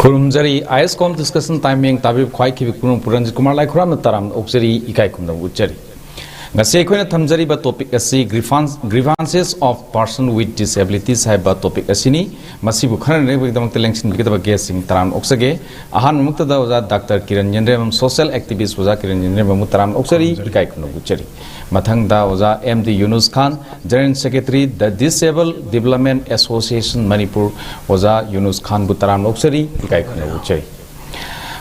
Kurumjari ISCOM discussion timing tabi khwai ki kunung Ranjitkumar Laikhuram na taram oksari ikai kumna uchari. Ngase khoina thamjari ba topic asi grievances of person with disabilities hai ba topic asini masibu khana ne ekdam telengsin bigitaba guesting taram oksage ahan mukta da oza Dr.Kiran Yendrenbam social activist oza Kiran Yendrenbam taram oksari ikai kumna uchari. Mathang da oza MD Yunus Khan General Secretary the Disabled Development Association Manipur oza Yunus Khan butaram oksari ikai kumna uchari.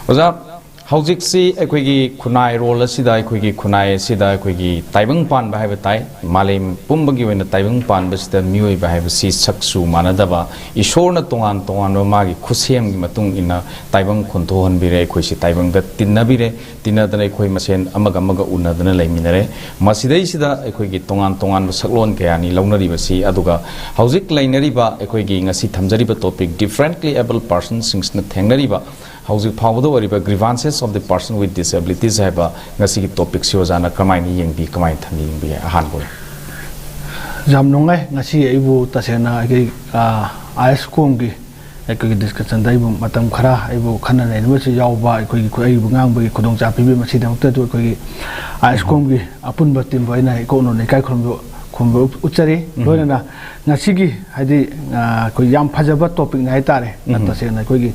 Oza Howzik si equigi kunai roll sida equigi kunai sida equigi taibang pan bahai tai malim pumbagi when the taibang pan but the mui bahai si saksu manadaba ishorna tongan magi kusiem matung in a taibang kontohan bire equisi taibang that tinabire tina than equi masen amagamaga una than a laminare masidai sida equigi tongan saklon kayani launari si aduga Howzik lainariba equigi a si tamzariba topic differently able persons sings na tangnariba Howzik power the grievances of the person with disabilities have a Nasi topic Siozana Kamai Yang be Kamai Tani be a handful. Zamnonga, Nasi Ibu Tasena, ISCOM, I could discuss and Daibu Matam Kara, Ibu Kanan, and which Yauba, Kudong Japi, Masida, ISCOM, Apun Batim Vaina, Kono, Nikakum. Uchari, Lorena, Nasigi, Hadi, Kuyam Pajaba topic Naitare, Natasena, Kogi,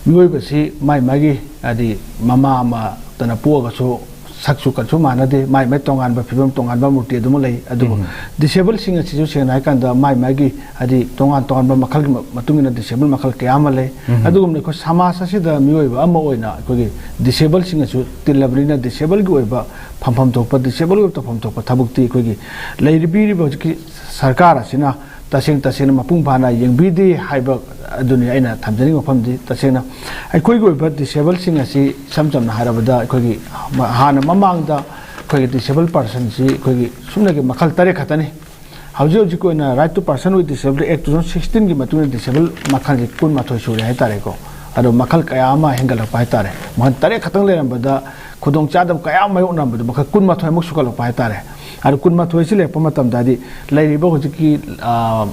Musi, my Maggie, Adi, Mama, Tanapua, so Saksu Katsumana, my Metong and Bapim Tong and Bamuti, Dumole, Adu, disabled singer situation, I can my Maggie, Adi, Tongan Tongan Makal, Matungina, disabled Makal Kiamale, Adum, because Hamasa, the Mueva, Amoina, Kogi, disabled singers, Tilabrina, disabled Gueva, Pampam Topa, disabled Topam Topa, Tabukti, Kogi, Lady Biri, Sarkara, Sina, Tasing Tasina Mapumpana, Yang Bidi, Hyber, Aduniana, Tamzani of Pamdi, Tasena. I could go but disabled singers, sometimes Harabada, Kogi, Hana Mamanga, Kogi, disabled person, Kogi, Sunaki Makal Tarekatani. How do you go in a right to person with disability Act 2016 Matuna disabled Makali Kun Matoshu Hatareko, Ado Makal Kayama Hengala Paitare, Montare Katale, but the Kudong Chadam Kayama number, the Makakun Matomusukal Paitare. Ada kun mathoisile pamatam dadi lairiba hojiki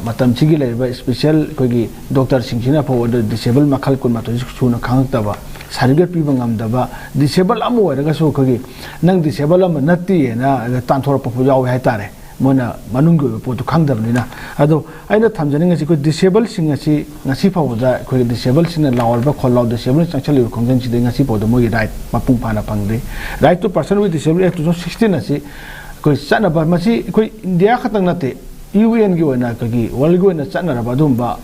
matam chigi lairiba special kogi doctor singchina po disabled makal kun mathois chuna khangtaba sarigate piba ngamdaba disabled amu waraga so kogi nang disabled am natti na tanthora popu yaw haitare mona manungu potu khangdabnina ado aina thamjani ngasi ko disabled singasi ngasi pawda ko disabled sina lawalba khollaw disabled changchali khongjan chide ngasi pawda moi right mapung phana pangde right to person with disability Act 2016 asi koi sana ba masi koi India khatang nate UN gi wana kagi world gi wana sana ra ba dum ba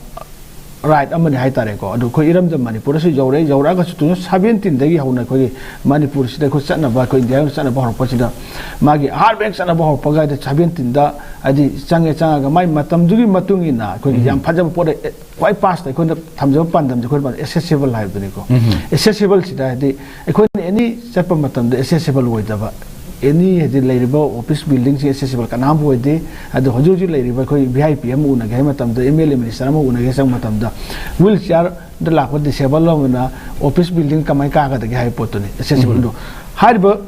right amani haitare ko adu koi iram jam Manipur si jawre jawra ga su 17 dagi hauna koi Manipur si da ko sana ba ko India sana ba hor pasida magi harbank sana ba hor paga da 17 da adi changa ga mai matam jugi matungi na koi yam phajab pore quite fast I couldn't thamjab pandam ko ba accessible live ni ko accessible si da di ko any chapa matam da accessible way da ba any labor office buildings accessible kanam hoide adu hojuji labor koi VIP amu na ga matam da MLA minister amu na ga sang matam da wheelchair da la ko disable na office building kamai ka ga da ga potoni accessible do harba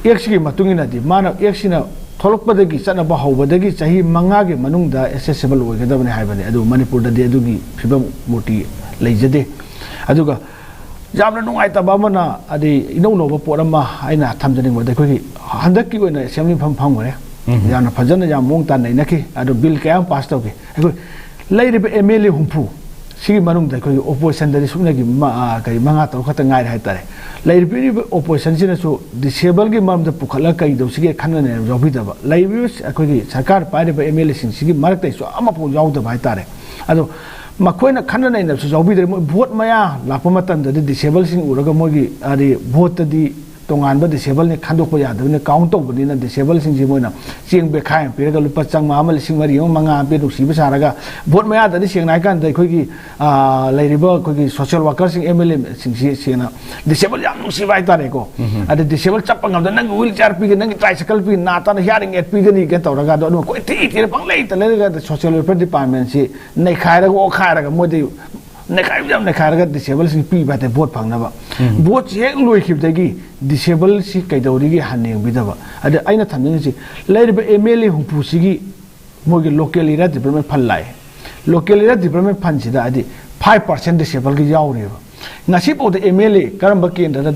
exi matungina di mana exi na tholokpadagi sana ba hawbadagi chahi manga ge manungda accessible oigedabani haibani adu Manipur da de adugi fibam moti leijade aduga Jamna nungai tabamana adi ino no porama aina thamjaning wada koi handaki ko na assembly phang gore yana phajana jam mong tan nei naki adu bill kayam pass tawke koi lairi be MLA humpu sigi manung da koi opposition da sumna gi ma kai manga taw khata ngai hai tare lairi be opposition sina so disable gi mam da pukhala kai do sigi khanna ne jobi da ba lairi koi gi sarkar pai be MLA sing sigi marak tai so ama po jaw da bai tare adu Makoina Kanana in the Sobi, vote Maya, Lapamatan, the disabled sing Uraga Mogi, Ari, vote the Tongan, disabled Kandokoya, the count of the disabled sing Jimona, seeing Bekai, Piraga Lupasang Mamal, sing Mario Manga, Pedu Sibasaraga, vote Maya, the Sing Nakan, the Quiggy, Ladybug, Quiggy, social workers in MLM, sing Siena, disabled young Sivatareko, at the disabled Chapang of the Nang wheelchair pig and tricycle pig, Nathan hearing at Pigany, get out of no quite later, the social welfare department, see, Nekaira or Karaga, Modi. Nekaira disabled sing P by the boat Panava. Boat Louis Kiptagi, disabled si Kaidorigi Hanning Bidava. At the Aina Tanisi, led by Emily Humpusigi, Mogi locally development Palai. Locally development Panchida, 5% disabled Yauri. ngasi po de MLA karamba kendra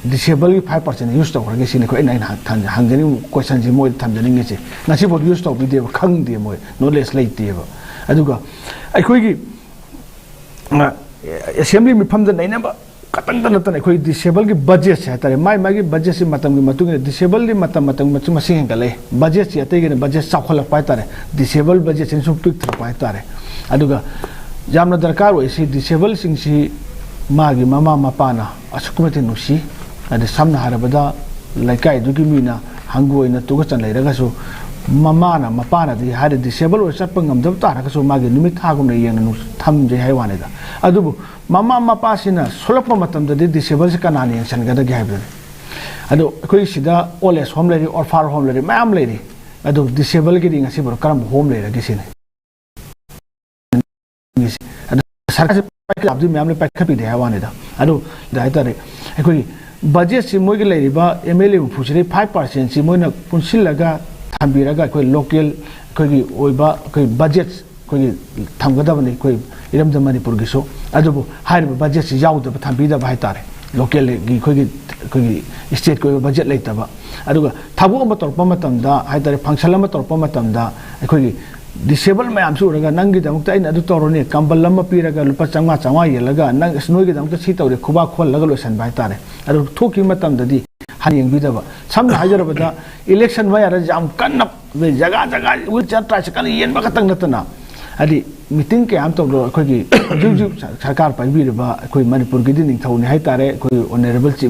disable 5% use to rage sini ko ina hangjani question ji moi thamjani nge che ngasi po use to video khang de moi knowledge leite ba aduga akhoi gi assembly mi pham da naina ba katang da natan akhoi disable gi budget se tare mai gi budget si matam gi matung disable li matam machu masing ga le budget si ate gi budget sakhol pa tare disable budget sin sum pik pa tare aduga jamna darkar oi si disable sing si magi mama mapana asukumati nusi ade samna harabada laikai dugi mina hangoi na tuga chan leiraga so mama na mapana di hade disable or chat pangam dab ta ka so magi numit thagum ne yang nu tham je haiwane da adubu mama mapa sina solapa matam da disable se kanani yang san ga da ga haibre adu koi sida all as home lady or far home lady mam lady adu disable gi dinga sibur karam home lady gi sine adu sarka abdi mam le pakha pi de haiwane da adu da tare koi budget si moi gi leiriba MLA bu phusire 5% si moi na punsilaga thambiraga koi local koi gi oiba koi budget koi gi thamgadaba ni koi iram da manipur gi so adubu hair budget si yauda ba thambida ba haitare local gi koi gi state koi budget leitaba aduga thabu ma torpa matamda haitare function ma torpa matamda koi gi disable mayam su raga nangi damukta ina adu torone kambal lama piraga lupa changwa yelaga nang snoi gi damukta si tawre khuba khol laga losan bai tare adu thoki matam dadi haning bidaba samna hajarabada election ma yara jam kanna jaga wilcha tra sakal yen ba katang natana adi meeting ke am to khoi gi juju sarkar pai bi ba khoi manipur gi din thawni hai tare khoi honorable chief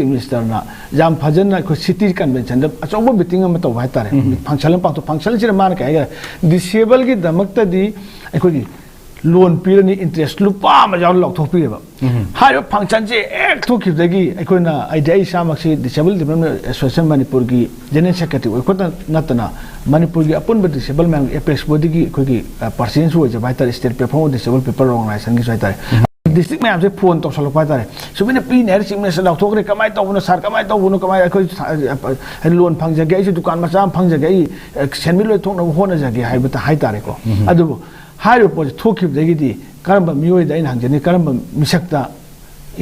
minister na jam phajan na khoi city convention da achobo meeting am to hai tare function sira man ka disable gi damakta di khoi gi loan pirani interest lupa ma jaw lok thok pi ba hayo function je ek thok ki dagi khoi na idea samak disable development association manipur gi general secretary ko natana manipur gi apun ba disable man apex body gi khoi gi percent ho je baitar state perform disable people organization gi sai tare district में आपसे phone तो सलो पाता है सुबह P नेर सिंह में सलाह ठोकरे कमाई तो बुनो सर कमाई तो बुनो कमाई कोई लोन फंग जगह इसे दुकान मचा फंग जगह सेनमिल थोक न होना जगह है बता हाई तारे को अदुबो हाई पोज थोकिब जगह करम मियोय दा इन हंजने करम मिसक्ता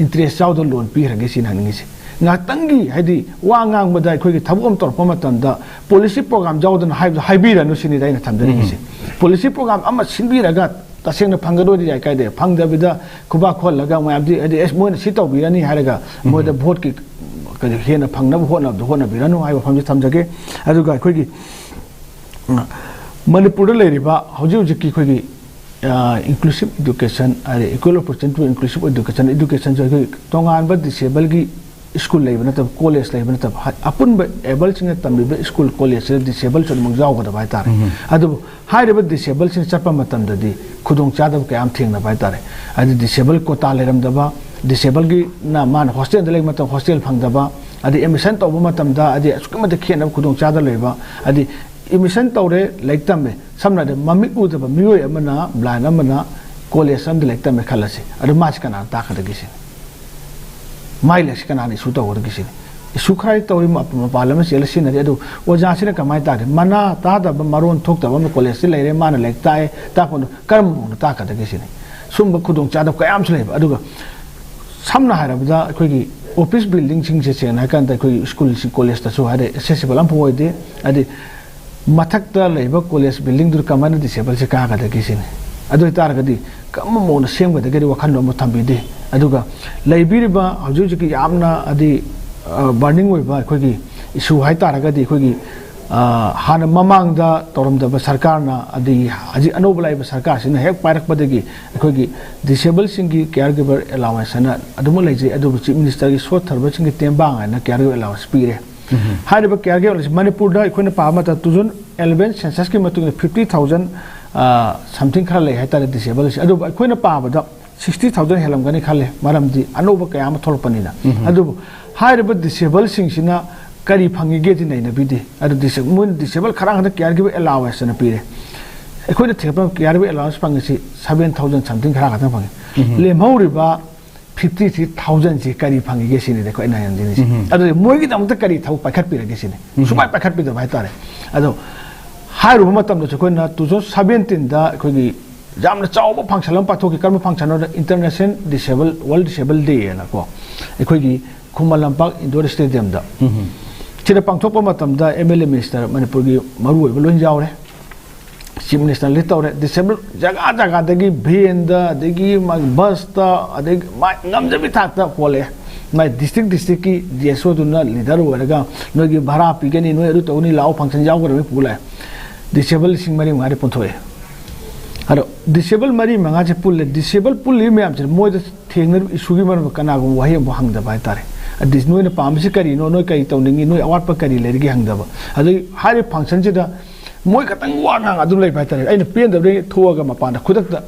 इंटरेस्ट चाउ लोन पी रगे सिन हंगी से ngatangi haidi wa ngang badai khoi gi thabum tor pamatam da policy program jawdan haibira no sini dai na thamdani se policy program ama sinbiraga tasengna phangado di kai de phangda bida kuba khol laga ma abdi adi es moina si taw birani haraga moida vote ki ka hena phangna hona biranu ai famji thamjage aduga khoi gi manipur le riba hoji ki khoi gi inclusive education are equal opportunity to inclusive education jo tongan ba disable gi school level na tab college level na tab apun ba able sing tambi ba school college disable chon mong jaw ga bai tar adu high level disable sing chapa matam da di khudong cha da ka am thing na bai tar adu disable ko ta leram da ba disable gi na man hostel da le matam hostel phang da ba adu emission to ba matam da adu skuma da khen khudong cha da le ba adu emission to re like tam be samna da mami u da ba miyo amana blind amana college am da like tam be khalase adu match kana ta kha da gi माइलेस कनानी सुता हो किसी सुखराई तौरी पालम से लसीन अदु ओजा से कमाई तागे मना तादा मरोन थोकता बम कॉलेज से लेरे मान लेक ताए ताकोन कर्म ता का किसी सुम खुदों चाद कयाम से लेब अदुगा samna harabda akhoi office building sing se chen hakan da akhoi school sing college ta so hare accessible am phoide adi mathak ta leiba college building dur kamana disable se ka ga da kisin adu tar ga di kam mo na sem ga da gari wakhan no thambi de aduga leibir ba haju ji ki amna adi burning oi ba akhoi issue hai tar ga di akhoi han mamang da toram da sarkar na adi aji anobulai ba sarkar sin hek parak badagi akhoi disabled sing gi caregiver allowance na aduma leje adu chief minister gi so tharba sing gi tembang na caregiver allowance pire hari ba caregiver manipur da akhoi na pa ma ta 2011 census ki matung 50000 something khar le hai tar disabled adu akhoi na pa ba da 60000 helam gani khale maram di anoba kaya ma thorpani na adu hari ba disabled sing sina kari phangi ge din na bidi adu disable kharang da caregiver allowance na pire akhoi na thepa caregiver allowance pang si 7000 something khara ka phangi le mauri ba 53000 ji kari phangi ge sini de ko ina yan din adu moi gi dam ta kari thau pakhat pire ge sini sumai pakhat pi da bai tare adu hairu matam da ko na 2017 da ko gi jamna chawba function am pathoki karma function or international disabled world disabled day na ko ekhoi gi khumalam park indoor stadium da chira pangthokpa matam da MLA minister manipur gi maru oi lon jawre chief minister le tawre disabled jaga jaga dagi bhen da dagi bus da adeg ngam jabi thak da kole mai district ki DSO duna leader waraga no gi bhara pigani no edu tawni lao function jaw gar me pula disabled sing mari ngari ponthoe aro disabled mari manga je pulle disabled pulli me am je mo de thengner isugi mar kana go wahi bo hang da bai tare adis no ne pamsi kari no no kai tawningi no awat pa kari le gi hang da ba adu hari function je da moi katang wa nga adu lai bai tare aina pen da re thoga ma pa da khudak da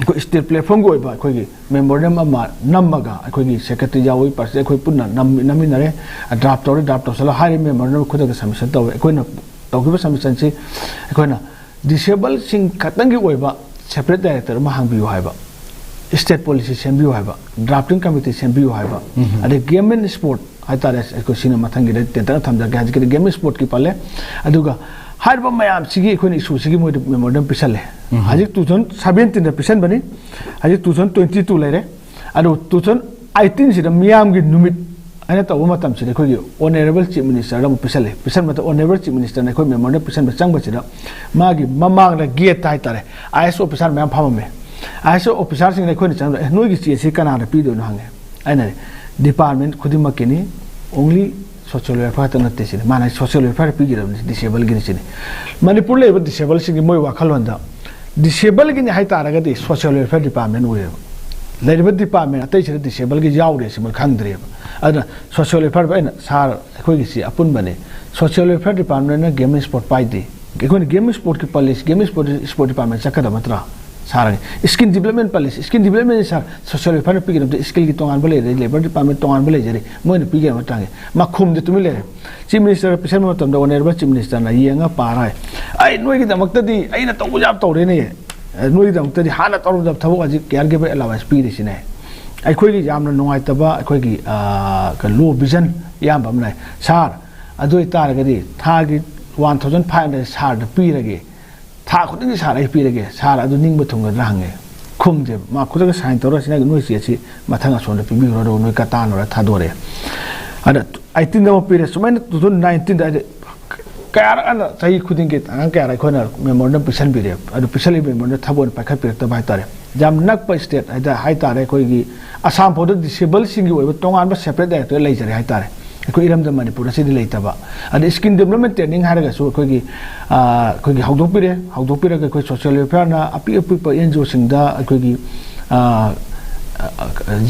ko state platform go ba khoi gi memorandum ama namaga khoi gi secretary jawi par se khoi punna nami nare draft to sala hari memorandum khudak submission taw khoi na tawgiba submission si khoi na disabled sing katangi oiba separate director ma hangbiu haiba state policy sembiu haiba drafting committee sembiu haiba ade game and sport haitare ko sina mathangi de tenta thamja ga ji game and sport ki pale aduga harba mayam sigi ko ni issue sigi mo memorandum pisale haji 2017 da pisan bani haji 2022 lere adu 2018 sida miyam gi numit aina taw matam sida ko gi honorable chief minister ram pisale pisan mata honorable chief minister na ko memorandum pisan ba changba sida magi mamang la gate tai tare ISO officer mayam phamame ISO officer sing na ko ni chang no gi chi si kana da pi do no hange aina department khudima kini only social welfare ta natte sini mana social welfare pi gi disable gi sini manipur le disable sing moi wakhalon da disable gi ni hai tara ga di social welfare department ure leriba department atai sira disable gi yaure si mo khangdre ada social welfare ba na sar khoi gi si apun bane social welfare department na game sport pai di ko ni game sport ki police game sport department sakada matra sarang skill development policy skill development sar social welfare pi gi skill gi tongan bole labor department tongan bole jeri mo ni pi gi matang ma khum de tumi le chief minister president mo tam da honorable chief minister na yenga parai ai noi gi damak ta di ai na to jab to re ne noi damak ta di hana to jab thabo aji care gi allowance pi ri sine ai khoi gi yamna nongai ta ba khoi gi ka low vision yam bam nai sar adoi tar ga di tha gi 1500 sar da pi ra gi tha khuding sar ai pi ra gi sar adu ning ba thung ga rang ge khum je ma khudang sign to ra sina noi si chi mathanga son da pi bi ro noi ka ta no ra tha do re ada 18 da pi re sumain 2019 da kaya ana sahi khuding ge ang kaya ra khona memorandum pisan bi re adu pisali memorandum thabon pa kha pi ta bai tare jam nak pa state ada hai tare koi gi assam pod disable sing gi oi tongan ba separate director lai jare hai tare ko iram da manipur si dilai ta ba ade skin development training har ga so koi gi hawdok pire ga koi social welfare na api pa NGO sing da koi gi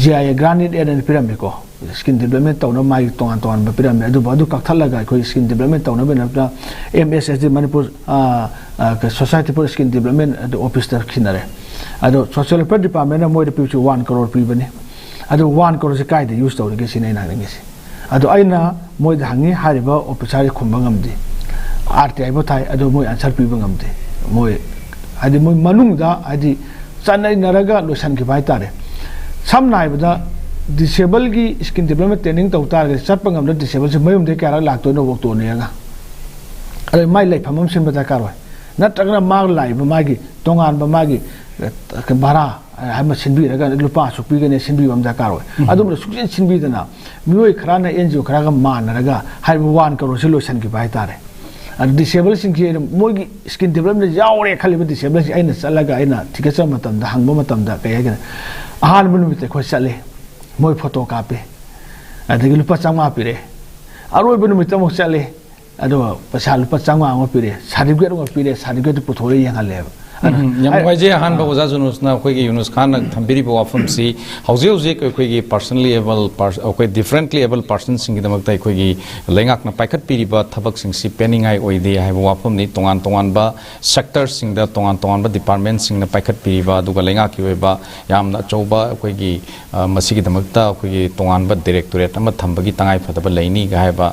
GI granted and pyramid ko skin development taw na mai tongan ba pyramid adu ba du ka thala ga koi skin development taw na be na MSSD manipur ka society for skin development adu office tar khinare adu social welfare department na moi de pichu 1 crore pi bane adu 1 crore se kai de use taw ge sinai na ngi si adu aina moi da hangi hariba officer khumba ngamdi RTI bo thai adu moi answer pi ba ngamdi moi adi moi manung da adi chanai naraga losan ki bai tare samnai bada disable gi skin development training taw tar ge chat pangam da disable se mayum de kara lak to no bok to ne nga ale mai lai phamam sin bata karoi na tagna mag lai ba magi tongan ba magi ka bara ha ma sinbi raga lupa su pi ge ne sinbi bam da karoi adum su sinbi da na mioi khara na NGO khara ga man raga hai 1 crore solution ki bai tare ad disable sing ki moi gi skin development yaure khali ba disable si aina salaga aina tikasa matam da hangba matam da kaya ga ahan munu te ko sale moi photo copy adagi lupa changma pire aroi benu mitam sale ado pasal lupa changma ngo pire certificate ngo pire certificate puthore yang hale yamwai je han ba oza Yunus na khoi gi Yunus Khan na thambiri ba wafam si hauze hauze khoi gi personally able khoi differently able persons sing gi damak tai khoi gi lengak na paikhat piri ba thabak sing si penning ai oi de hai ba wafam ni tongan ba sectors sing da tongan ba department sing na paikhat piri ba duga lengak ki oi ba yam na choba khoi gi masi gi damak ta khoi gi tongan ba directorate ama thamba gi tangai phadaba laini ga hai ba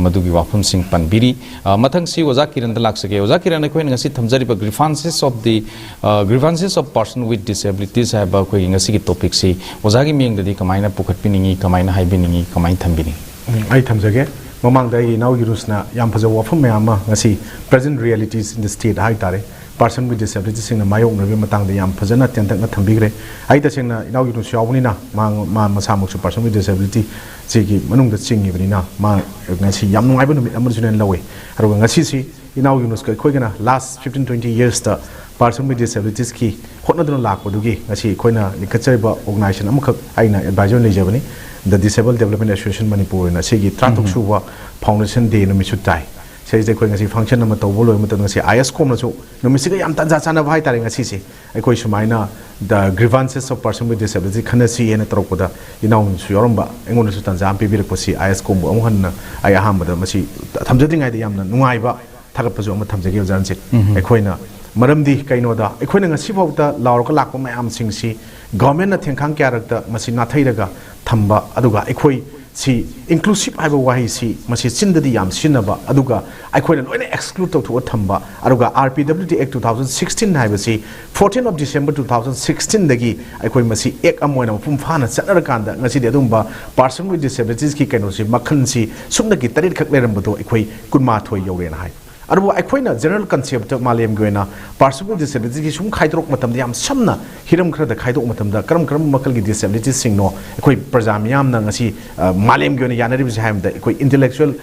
madu gi wafam sing panbiri mathang si oza Kiran da laksake oza Kiran khoi ngasi thamjari ba grievances of the grievances of person with disabilities hai ba khoi ngasi gi topic si oza gi ming da di kamaina pukhat piningi kamaina hai biningi kamai thambini ai thamjage mamang dai now Yunus na yam phaja wafam mayama ngasi present realities in the state hai tare person with disability sing mayong na matang de yam phajana tentak na thambigre ai ta singna inau Yunus yawni na ma masamuk person with disability sigi manung da chingi bani na ma ngasi yam ngai ba numit amur junen lawe aru ngasi si inau Yunus ka khoigana last 15-20 years ta person with disabilities ki hotna dun lak podugi ngasi khoina likachaiba organization amkhak aina advisor lejabani the Disabled Development Association Manipur na sigi tratok suwa foundation day no misutai sei je khoi ngasi function na to bolo ma tan ngasi ISCOM na chu no misika yam tanja chana bhai tare ngasi se ai khoi sumaina the grievances of person with disability khana si ena trokoda inau su yoromba engon su tanja ampi bir ko si ISCOM bu amhan na ai aham da masi thamjadi ngai da yamna nungai ba thagap pa ju am thamjage jan se ai khoi na maramdi kaino da ai khoi na ngasi bauta laur ka lak pa mayam sing si government na thengkhang kya rak da masi na thai daga thamba aduga ai khoi si inclusive haiba wahi si masi chindadi yam sinaba aduga aikhoina loina exclude to thamba aduga RPWD Act 2016 haiba si 14 of December 2016 dagi aikhoi masi ek amoina mapum phana chanara kanda ngasi de adumba person with disabilities ki kaino si makhan si sumna ki tarit khak lerambado aikhoi kunma thoi yawrena hai aduba aikhoina general concept malem goina person with disabilities ki sum khaidrok matam yam samna hiram khra da khaidok matam da karam makal gi disabilities singno aikhoi prajam yam na ngasi malem goina yanari bi haim da aikhoi intellectual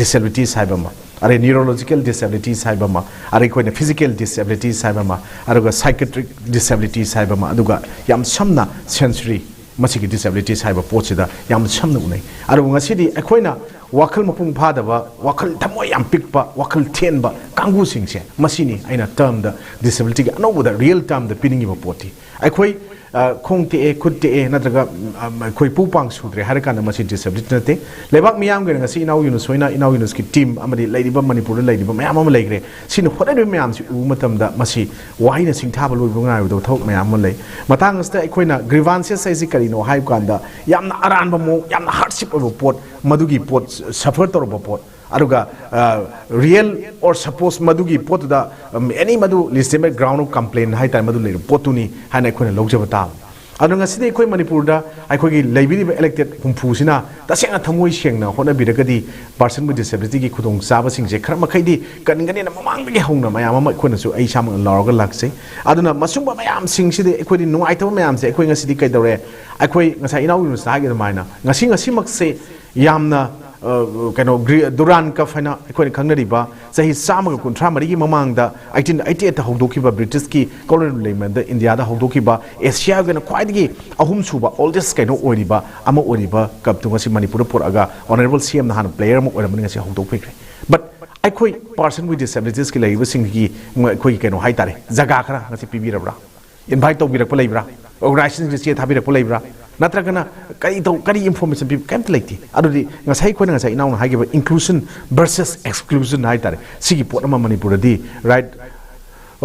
disabilities haibama are neurological disabilities haibama are aikhoi physical disabilities haibama aduga psychiatric disabilities haibama aduga yam samna sensory masigi disabilities haiba pochida yam samna unai aru ngasi di aikhoina wakal mapung phadaba wakal thamoi yam pikpa wakal thenba kangu singse masini aina term da disability ga no da real term da piningi ba poti aikhoi khongte e khutte e natraga khoi pupang sudre harkan masi disability nate lebak miyam ga ngasi inau Yunus soina inau Yunus ki team amadi laidiba manipur laidiba mayam am laigre sin hodai mayam si u matam da masi waina singthaba loi bunga do thok mayam lei matang asta aikoina grievances sai si karino hai kanda yamna aran ba mo yamna hardship of pot madugi pot suffer tor ba pot aruga real or suppose madugi pot da any madu legitimate ground of complaint hai time madu le potuni hana khona logjaba ta adu ngasi de khoi manipur da ai khoi gi leibiri elected humpu sina tasena thamoi sengna hona biragadi person with disability gi khudong chaba singje khar makhai di kaningani na mamang gi hongna mayam ma khona su ai sam lawga lakse aduna masumba mayam singsi de khoi di nuai ta mayam se khoi ngasi di kai dore ai khoi ngasa inau Yunus ha gi maina ngasi makse yamna kano Duran ka fana khoi khangna ba sahi sama ko kuntra mari gi mamang da 1888 ta hogdoki ba British ki colonial layman da India da hogdoki ba Asia ga na kwai gi ahum suba oldest kano oriba ama oriba kap tu ngasi Manipur por aga honorable CM na han player mo oram ngasi hogdok fikre but ai khoi person with disabilities ki laiba sing gi khoi kano hai tare jaga khara ngasi pibi rabra invite to birak pa laibra organization ji che thabi rak pa laibra natragana kari information bi kam like adudi ngasai khona ngasai inauna haigiba inclusion versus exclusion hai tare sigi pot ama Manipur di right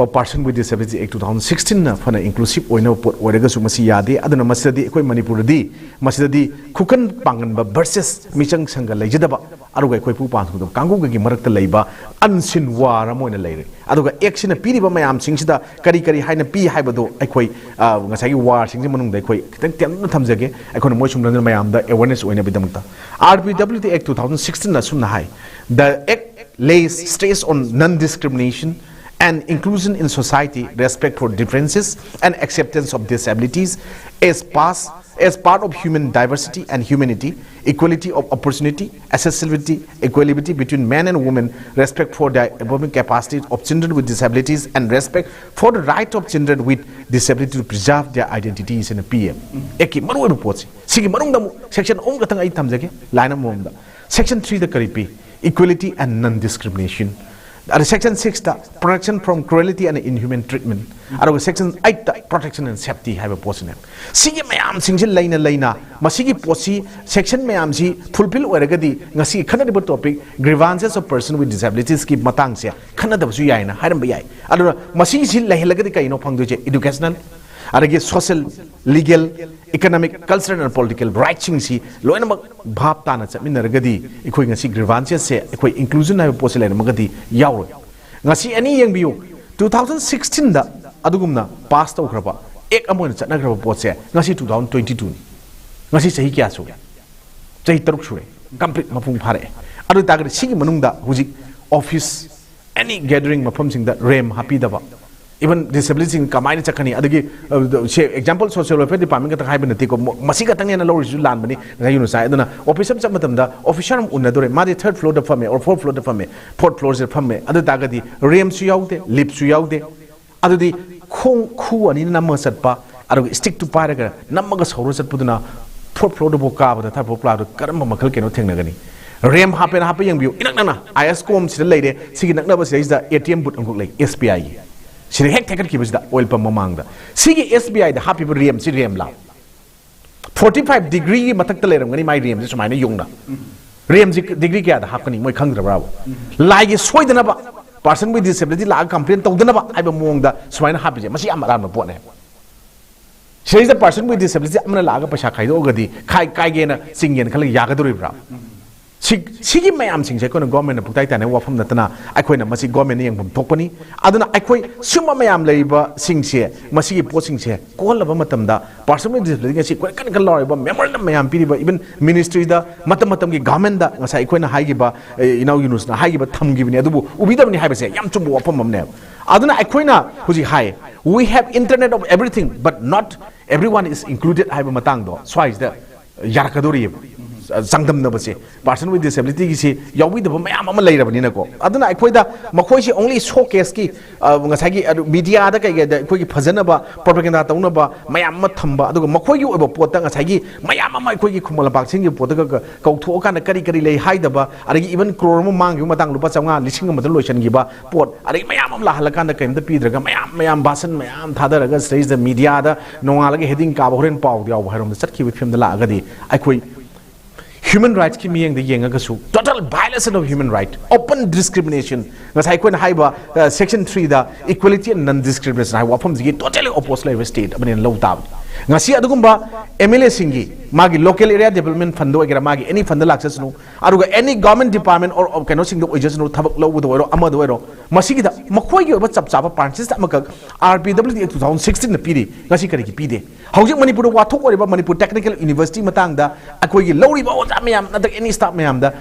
or person with disability Act 2016 na phana inclusive oina pot oraga su masi yade aduna masadi ekoi Manipur di masadi khukan pangan ba versus michang sanga leijadaba aruga ekoi pu pan su kangu gi marakta leiba ansin wara moina leire aduga action piri ba mayam singsida kari haina pi haibado ekoi ngasai war singje manung da ekoi kitang tem na thamjage ekoi moi sum nan mayam da awareness oina bidamta RPWD Act 2016 na sumna hai the act lays stress on non discrimination and inclusion in society, respect for differences and acceptance of disabilities as part of human diversity and humanity, equality of opportunity, accessibility, equality between men and women, respect for the evolving capacities of children with disabilities, and respect for the right of children with disability to preserve their identities in a PM. Eki maru report. Sigi marung damu section om katang ay tamjake line am da. Section 3 the karipi equality and non-discrimination. Section 6 the protection from cruelty and inhuman treatment. Section 8 the protection and safety have a portion. Sige mayam singil laina masigi posi section mayam si fulfill oragadi ngasi khana de topic grievances of person with disabilities ki matang se khana da su yaina haram bayai adu masigi sil lahilagadi kaino phangdu je educational arage social legal economic cultural and political rights si loina bhap ta na chaminaragadi ikoi ngasi grievances se ikoi inclusion na posi laina magadi yaw ngasi ani yengbiu 2016 da adugumna pass tawkraba ek amon chatnagraba potse ngasi 2022 ngasi sahi kya su sahi taruk sure complete mapung phare adu tagre sigi manungda hujik office any gathering mafam sing that rem happy daba even disability kamaina chakani adagi example social welfare department ka hai banati ko masi ka tangena lo ru lan bani ga Yunus sai aduna officer cham matam da officer unadore ma de third floor da fame or fourth floor da fame fourth floor se fame adu dagadi rem su yaude lip su yaude adudi khong khu ani namma satpa adu stick to paraga namma ga soro satpuduna fourth floor da boka ba da third floor da karam makhal keno thengna gani rem happen yang view inak nana ISCOM sida leide sigi nakna ba sida ATM but anguk lei SBI sida hek takat ki ba oil pump mamang da sigi SBI da happy rem si rem la 45 degree matak ta leram ngani mai rem si sumaina yung da rem si degree kya da hakani moi khang dra ba lai gi soidana ba person with disability la complain tawdana ba ai ba mong da sumaina happy je masi amara na pot ne she is the person with disability amna la ga pasha khai do gadi kai ge na singen khal ya ga dori bra sigi mayam sing se ko na government na putai ta na wafam na tana akhoi na masi government yang bum thokpani aduna akhoi suma mayam leiba sing se masi po sing se ko laba matam da person with disability si ko kan loi ba member na mayam piri ba even ministry da matam gi government da ngasa akhoi na haigi ba Yunus na haigi ba tham gi ni adubu ubi da ni haiba se yam chumbu wafam mamne aduna akhoi na huji hai we have internet of everything but not everyone is included haiba matang do so is the yarakadori sangdam na base person with disability ki si yawi da mayam ama leira bani na ko aduna akhoi da makhoi si only showcase ki ngasai gi media da kai da akhoi gi phajana ba propaganda tauna ba mayam ma thamba aduga makhoi gi oba pot ta ngasai gi mayam ama akhoi gi khumala pak sing gi pot ga kautho ka na kari lei hai da ba adagi even crore ma mang gi matang lupa changa lising ma lotion gi ba pot adagi mayam am la halakan da kaim da pi draga mayam basan mayam thadara ga stage da media da nongala gi heading ka ba horen paw diaw ba harom da chat ki film da la ga di akhoi human rights ki miyeng de yenga ga su total violation of human right open discrimination ngasai ko na haiba section 3 da equality and non discrimination hai wafam ji totally opposite live state abani low tab ngasi adugumba MLA singi magi local area development fund do egera magi any fund la access no aruga any government department or kano sing do just no thabak lo do ro amado ro masigi da makoi gi ba chap chapa branches amaka RPW 2016 na pidi ngasi kari ki pide hojik manipur wa thok ori ba manipur technical university matang da akoi gi lori ba oja mayam na any staff mayam da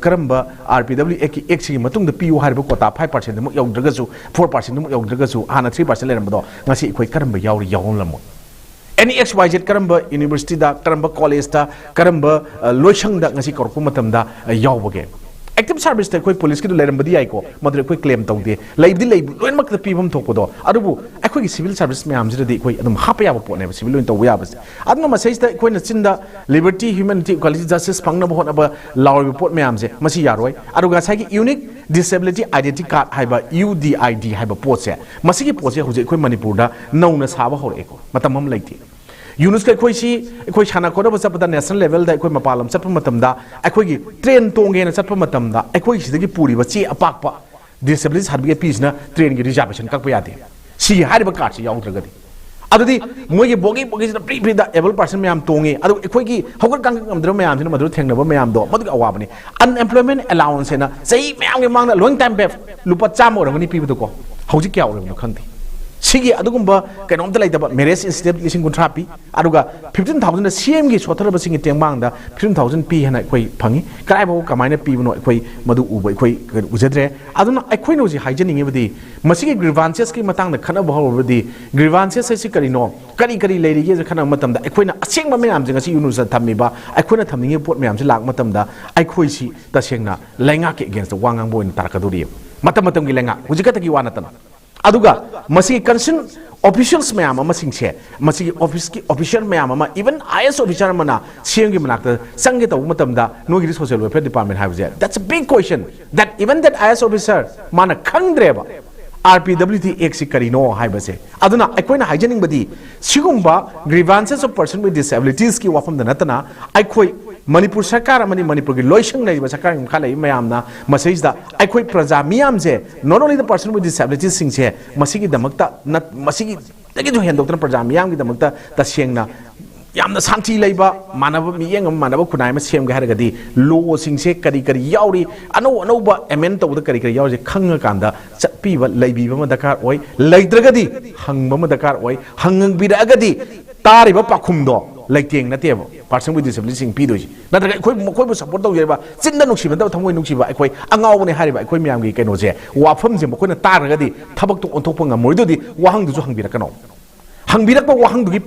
karamba RPW ek si matung da PU har ba kota 5% mu yaw draga su 4% mu yaw draga su hana 3% leram ba do ngasi ikoi karamba yawri yawon lamo any XYZ karamba university da karamba college da karamba loishang da ngasi korpu matam da yawbage active service da koi police ki do leram badi ai ko madre koi claim tawde laibdi laib loin mak da pibam thokodo adubu akoi civil service me amjira di koi adum hapa ya po ne civil loin taw ya bas adna message da koi na chinda liberty humanity equality justice pangna bo na ba law report me amje masi yaroi aduga sai ki unique disability identity card haiba UDID haiba pot se masi ki pot se huje koi manipur da nauna saba hore ko matam ham laiti Yunus ka koi si koi chana ko da ba national level da koi mapalam chatpa matam da akoi gi train tong ge na chatpa matam da akoi si gi puri ba chi apak pa disability certificate piece na train gi reservation kak pa yate si hari ba card si yaw tra ga di adudi moi gi bogi na pri da able person mayam tongi adu akoi gi hogar kang ngam dro mayam sina madu thengna ba mayam do madu awa bani unemployment allowance na sei mayam gi mang na long time back lupa cham or ngani pi bu ko hauji kya or no khangti sigi adugumba kanom ta laitaba marriage instead lising contrapi aduga 15000 CM gi sothara basing tengmang da 15000 pi hana koi phangi kai ba kamaina pi bno koi madu uba koi ujadre aduna akoi no ji hygienic badi masigi grievances ki matang da khana ba badi grievances sai karino kari leiri ge khana matam da akoi na aseng ma mayam jing asi Yunus thammi ba akoi na thamni pot mayam ji lak matam da akoi si taseng na lenga ke against the wangang boy na tarakaduri matam gi lenga hujika ta gi wana tan aduga masi concern officials mayam ama singse masi office ki official mayam ama even IS officer mana CM gi manakta sange taw matam da no gi social welfare department have there that's a big question that even that IS officer mana khangdreba RPWT X karino haibase aduna akoina hygienic badi sigumba grievances of person with disabilities ki wafam da natana akoi Manipur Sarkar amani Manipur gi loishang lai ba sarkar ngam khalai mayam na masage da akoi praja miyam je not only the person with disabilities sing je masigi damakta masigi tagi jo hendok tan praja miyam gi damakta ta sengna yamna santi leiba manaba miyeng manaba kunai ma sem ga haragadi law sing se kari yauri ano ba amend to da kari yauri khanga kanda chappi ba leibi ba ma dakar oi leidragadi hangba ma dakar oi hangang bi ragadi tari ba pakhum do ꯂꯩꯇꯦꯡ ꯅꯠꯇꯦꯕ percent with ꯗꯤꯁꯦꯕꯤꯂꯤꯇꯤꯁꯤꯡ ꯄꯤꯗꯣꯏꯁꯤ ꯅꯠꯇ꯭ꯔꯒ ꯑꯩꯈꯣꯏꯕꯨ support ꯇꯧꯖꯩꯕ ꯆꯤꯟꯗ ꯅꯨꯡꯁꯤꯕ ꯊꯃꯣꯏ ꯅꯨꯡꯁꯤꯕ ꯑꯩꯈꯣꯏ ꯑꯉꯥꯎꯕꯅꯦ ꯍꯥꯏꯔꯤꯕ ꯑꯩꯈꯣꯏ ꯃꯌꯥꯝꯒꯤ ꯀꯩꯅꯣꯁꯦ ꯋꯥꯐꯝꯁꯦ ꯃꯈꯣꯏꯅ ꯇꯥꯔꯒꯗꯤ ꯊꯕꯛꯇꯣ ꯑꯣꯟꯊꯣꯛꯄ ꯉꯝꯃꯣꯏꯗꯨꯗꯤ ꯋꯥꯍꯪꯗꯨꯁꯨ ꯍꯪꯕꯤꯔꯛꯀꯅꯣ ꯍꯪꯕꯤꯔꯛꯄ ꯋꯥꯍꯪꯗꯨꯒꯤ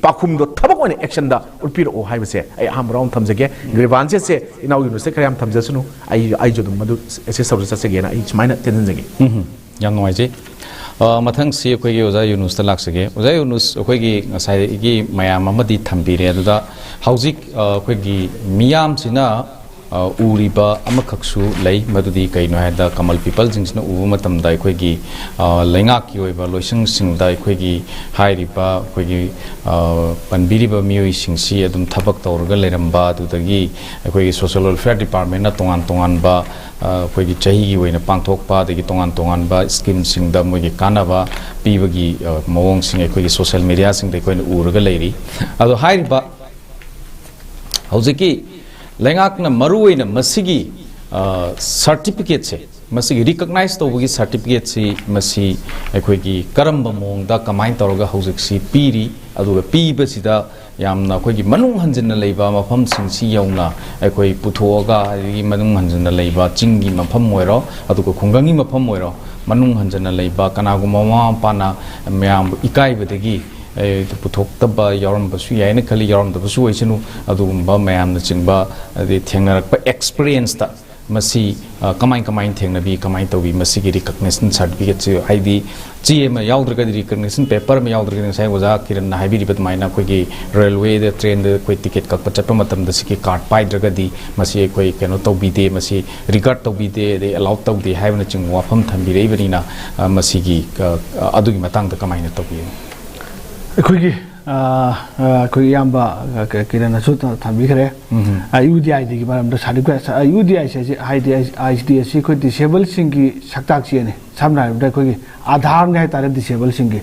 ꯄꯥꯎꯈꯨꯝꯗꯣ ꯊꯕꯛ ꯑꯣꯏꯅ ꯑꯦꯛꯁꯟꯗ ꯎꯠꯄꯤꯔꯛꯑꯣ ꯍꯥꯏꯕꯁꯦ ꯑꯩ ꯑꯍꯥꯟꯕ ꯔꯥꯎꯟ ꯊꯝꯖꯒꯦ ꯒ꯭ꯔꯤꯚꯥꯟꯁꯦꯁꯁꯦ ꯏꯅꯥꯎ ꯌꯨꯅꯨꯁꯇ ꯈꯔ ꯌꯥꯝ ꯊꯝꯖꯁꯅꯨ ꯑꯩꯁꯨ ꯑꯗꯨꯝ ꯃꯗꯨ ꯑꯦꯁꯦꯁ ꯇꯧꯔ ꯆꯠꯆꯒꯦꯅ ꯑꯩ ꯁꯨꯃꯥꯏꯅ ꯇꯦꯟꯖꯟꯖꯒꯦ ꯌꯥꯝ ꯅꯨꯡꯉꯥꯏꯖꯩ ꯃꯊꯪꯁꯤ ꯑꯩꯈꯣꯏꯒꯤ ꯑꯣꯖꯥ ꯌꯨꯅꯨꯁꯇ ꯂꯥꯛꯆꯒꯦ ꯑꯣꯖꯥ ꯌꯨꯅꯨꯁ ꯑꯩꯈꯣꯏꯒꯤ ꯉꯁꯥꯏꯒꯤ ꯃꯌꯥꯝ ꯑꯃꯗꯤ ꯊꯝꯕꯤꯔꯦ ꯑꯗꯨꯗ ꯍꯧꯖꯤꯛ ꯑꯩꯈꯣꯏꯒꯤ ꯃꯤꯌꯥꯝꯁꯤꯅ ꯎꯔꯤꯕ ꯑꯃꯈꯛꯁꯨ ꯂꯩ ꯃꯗꯨꯗꯤ ꯀꯩꯅꯣ ꯍꯥꯏꯕꯗ ꯀꯃꯜ ꯄꯤꯄꯜꯁꯤꯡꯁꯤꯅ ꯎꯕ ꯃꯇꯝꯗ ꯑꯩꯈꯣꯏꯒꯤ ꯂꯩꯉꯥꯛꯀꯤ ꯑꯣꯏꯕ ꯂꯣꯏꯁꯪꯁꯤꯡꯗ ꯑꯩꯈꯣꯏꯒꯤ ꯍꯥꯏꯔꯤꯕ ꯑꯩꯈꯣꯏꯒꯤ ꯄꯟꯕꯤꯔꯤꯕ ꯃꯤꯑꯣꯏꯁꯤꯡꯁꯤ ꯑꯗꯨꯝ ꯊꯕꯛ ꯇꯧꯔꯒ ꯂꯩꯔꯝꯕ ꯑꯗꯨꯗꯒꯤ ꯑꯩꯈꯣꯏꯒꯤ ꯁꯣꯁꯤꯌꯦꯜ ꯋꯦꯜꯐꯤꯌꯔ ꯗꯤꯄꯥꯔꯠꯃꯦꯟꯠꯅ ꯇꯣꯉꯥꯟ ꯇꯣꯉꯥꯟꯕ ꯑꯩꯈꯣꯏꯒꯤ ꯆꯍꯤꯒꯤ ꯑꯣꯏꯅ ꯄꯥꯡꯊꯣꯛꯄ ꯑꯗꯒꯤ ꯇꯣꯉꯥꯟ ꯇꯣꯉꯥꯟꯕ ꯁ꯭ꯀꯤꯝꯁꯤꯡꯗ ꯃꯣꯏꯒꯤ ꯀꯥꯟꯅꯕ ꯄꯤꯕꯒꯤ ꯃꯑꯣꯡꯁꯤꯡ ꯑꯩꯈꯣꯏꯒꯤ ꯁꯣꯁꯤꯌꯦꯜ ꯃꯦꯗꯤꯌꯥꯁꯤꯡꯗ ꯑꯩꯈꯣꯏꯅ ꯎꯔꯒ ꯂꯩꯔꯤ ꯑꯗꯣ ꯍꯥꯏꯔꯤꯕ ꯍꯧꯖꯤꯛꯀꯤ ꯂꯩꯉꯥꯛꯅ ꯃꯔꯨꯑꯣꯏꯅ ꯃꯁꯤꯒꯤ ꯁꯔꯇꯤꯐꯤꯀꯦꯠꯁꯦ ꯃꯁꯤꯒꯤ ꯔꯤꯀꯛꯅꯥꯏꯖ ꯇꯧꯕꯒꯤ ꯁꯔꯇꯤꯐꯤꯀꯦꯠꯁꯤ ꯃꯁꯤ ꯑꯩꯈꯣꯏꯒꯤ ꯀꯔꯝꯕ ꯃꯑꯣꯡꯗ ꯀꯃꯥꯏꯅ ꯇꯧꯔꯒ ꯍꯧꯖꯤꯛꯁꯤ ꯄꯤꯔꯤ ꯑꯗꯨꯒ ꯄꯤꯕꯁꯤꯗ ꯌꯥꯝꯅ ꯑꯩꯈꯣꯏꯒꯤ ꯃꯅꯨꯡ ꯍꯟꯖꯤꯟꯅ ꯂꯩꯕ ꯃꯐꯝꯁꯤꯡꯁꯤ ꯌꯧꯅ ꯑꯩꯈꯣꯏ ꯄꯨꯊꯣꯛꯑꯒ ꯑꯗꯒꯤ ꯃꯅꯨꯡ ꯍꯟꯖꯤꯟꯅ ꯂꯩꯕ ꯆꯤꯡꯒꯤ ꯃꯐꯝ ꯑꯣꯏꯔꯣ ꯑꯗꯨꯒ ꯈꯨꯡꯒꯪꯒꯤ ꯃꯐꯝ ꯑꯣꯏꯔꯣ ꯃꯅꯨꯡ ꯍꯟꯖꯤꯟꯅ ꯂꯩꯕ ꯀꯅꯥꯒꯨꯝꯕ ꯃꯃꯥ ꯃꯄꯥꯅ ꯃꯌꯥꯝꯕꯨ ꯏꯀꯥꯏꯕꯗꯒꯤ ꯄꯨꯊꯣꯛꯇꯕ ꯌꯥꯎꯔꯝꯕꯁꯨ ꯌꯥꯏꯅ ꯈꯜꯂꯤ ꯌꯥꯎꯔꯝꯗꯕꯁꯨ ꯑꯣꯏꯁꯅꯨ ꯑꯗꯨꯒꯨꯝꯕ ꯃꯌꯥꯝꯅ ꯆꯤꯡꯕ ꯑꯗꯩ ꯊꯦꯡꯅꯔꯛꯄ ꯑꯦꯛꯁꯄꯤꯔꯤꯌꯦꯟꯁꯇ ꯃꯁꯤ ꯀꯃꯥꯏꯅ ꯊꯦꯡꯅꯕꯤ ꯀꯃꯥꯏꯅ ꯇꯧꯕꯤ ꯃꯁꯤꯒꯤ ꯔꯤꯀꯛꯅꯦꯁꯟ ꯁꯔꯇꯤꯐꯤꯀꯦꯠꯁꯤ ꯍꯥꯏꯗꯤ ꯆꯦ ꯑꯃ ꯌꯥꯎꯗ꯭ꯔꯒꯗꯤ ꯔꯤꯀꯛꯅꯦꯁꯟ ꯄꯦꯄꯔ ꯑꯃ ꯌꯥꯎꯗ꯭ꯔꯒꯗꯤ ꯉꯁꯥꯏ ꯑꯣꯖꯥ ꯀꯤꯔꯟꯅ ꯍꯥꯏꯕꯤꯔꯤꯕ ꯑꯗꯨꯃꯥꯏꯅ ꯑꯩꯈꯣꯏꯒꯤ ꯔꯦꯜꯋꯦꯗ ꯇ꯭ꯔꯦꯟꯗ ꯑꯩꯈꯣꯏ ꯇꯤꯀꯦꯠ ꯀꯛꯄ ꯆꯠꯄ ꯃꯇꯝꯗ ꯁꯤꯒꯤ ꯀꯥꯔꯠ ꯄꯥꯏꯗ꯭ꯔꯒꯗꯤ ꯃꯁꯤ ꯑꯩꯈꯣꯏ ꯀꯩꯅꯣ ꯇꯧꯕꯤꯗꯦ ꯃꯁꯤ ꯔꯤꯒꯥꯔꯗ ꯇꯧꯕꯤꯗꯦ ꯑꯗꯩ ꯑꯦꯂꯥꯎꯠ ꯇꯧꯗꯦ ꯍꯥꯏꯕꯅꯆꯤꯡꯕ ꯋꯥꯐꯝ ꯊꯝꯕꯤꯔꯛꯏꯕꯅꯤꯅ ꯃꯁꯤꯒꯤ ꯑꯗꯨꯒꯤ ꯃꯇꯥꯡꯗ ꯀꯃꯥꯏꯅ ꯇꯧꯕꯤ ꯑꯩꯈꯣꯏꯒꯤ ꯑꯩꯈꯣꯏꯒꯤ ꯏꯌꯥꯝꯕ ꯀꯤꯔꯟꯅꯁꯨ ꯊꯝꯕꯤꯈ꯭ꯔꯦ UDIꯗꯒꯤ ꯃꯔꯝꯗ ꯁꯥꯔꯇꯤꯐꯤꯀꯦꯠ UDIꯁꯦ ꯍꯥꯏꯗꯤ ISD ꯑꯁꯤ ꯑꯩꯈꯣꯏ ꯗꯤꯁꯦꯕꯜꯁꯤꯡꯒꯤ ꯁꯛꯇꯥꯛꯆꯦꯅꯤ samna ꯍꯥꯏꯕꯗ ꯑꯩꯈꯣꯏꯒꯤ ꯑꯥꯙꯥꯔꯅꯤ ꯍꯥꯏꯇꯥꯔꯦ ꯗꯤꯁꯦꯕꯜꯁꯤꯡꯒꯤ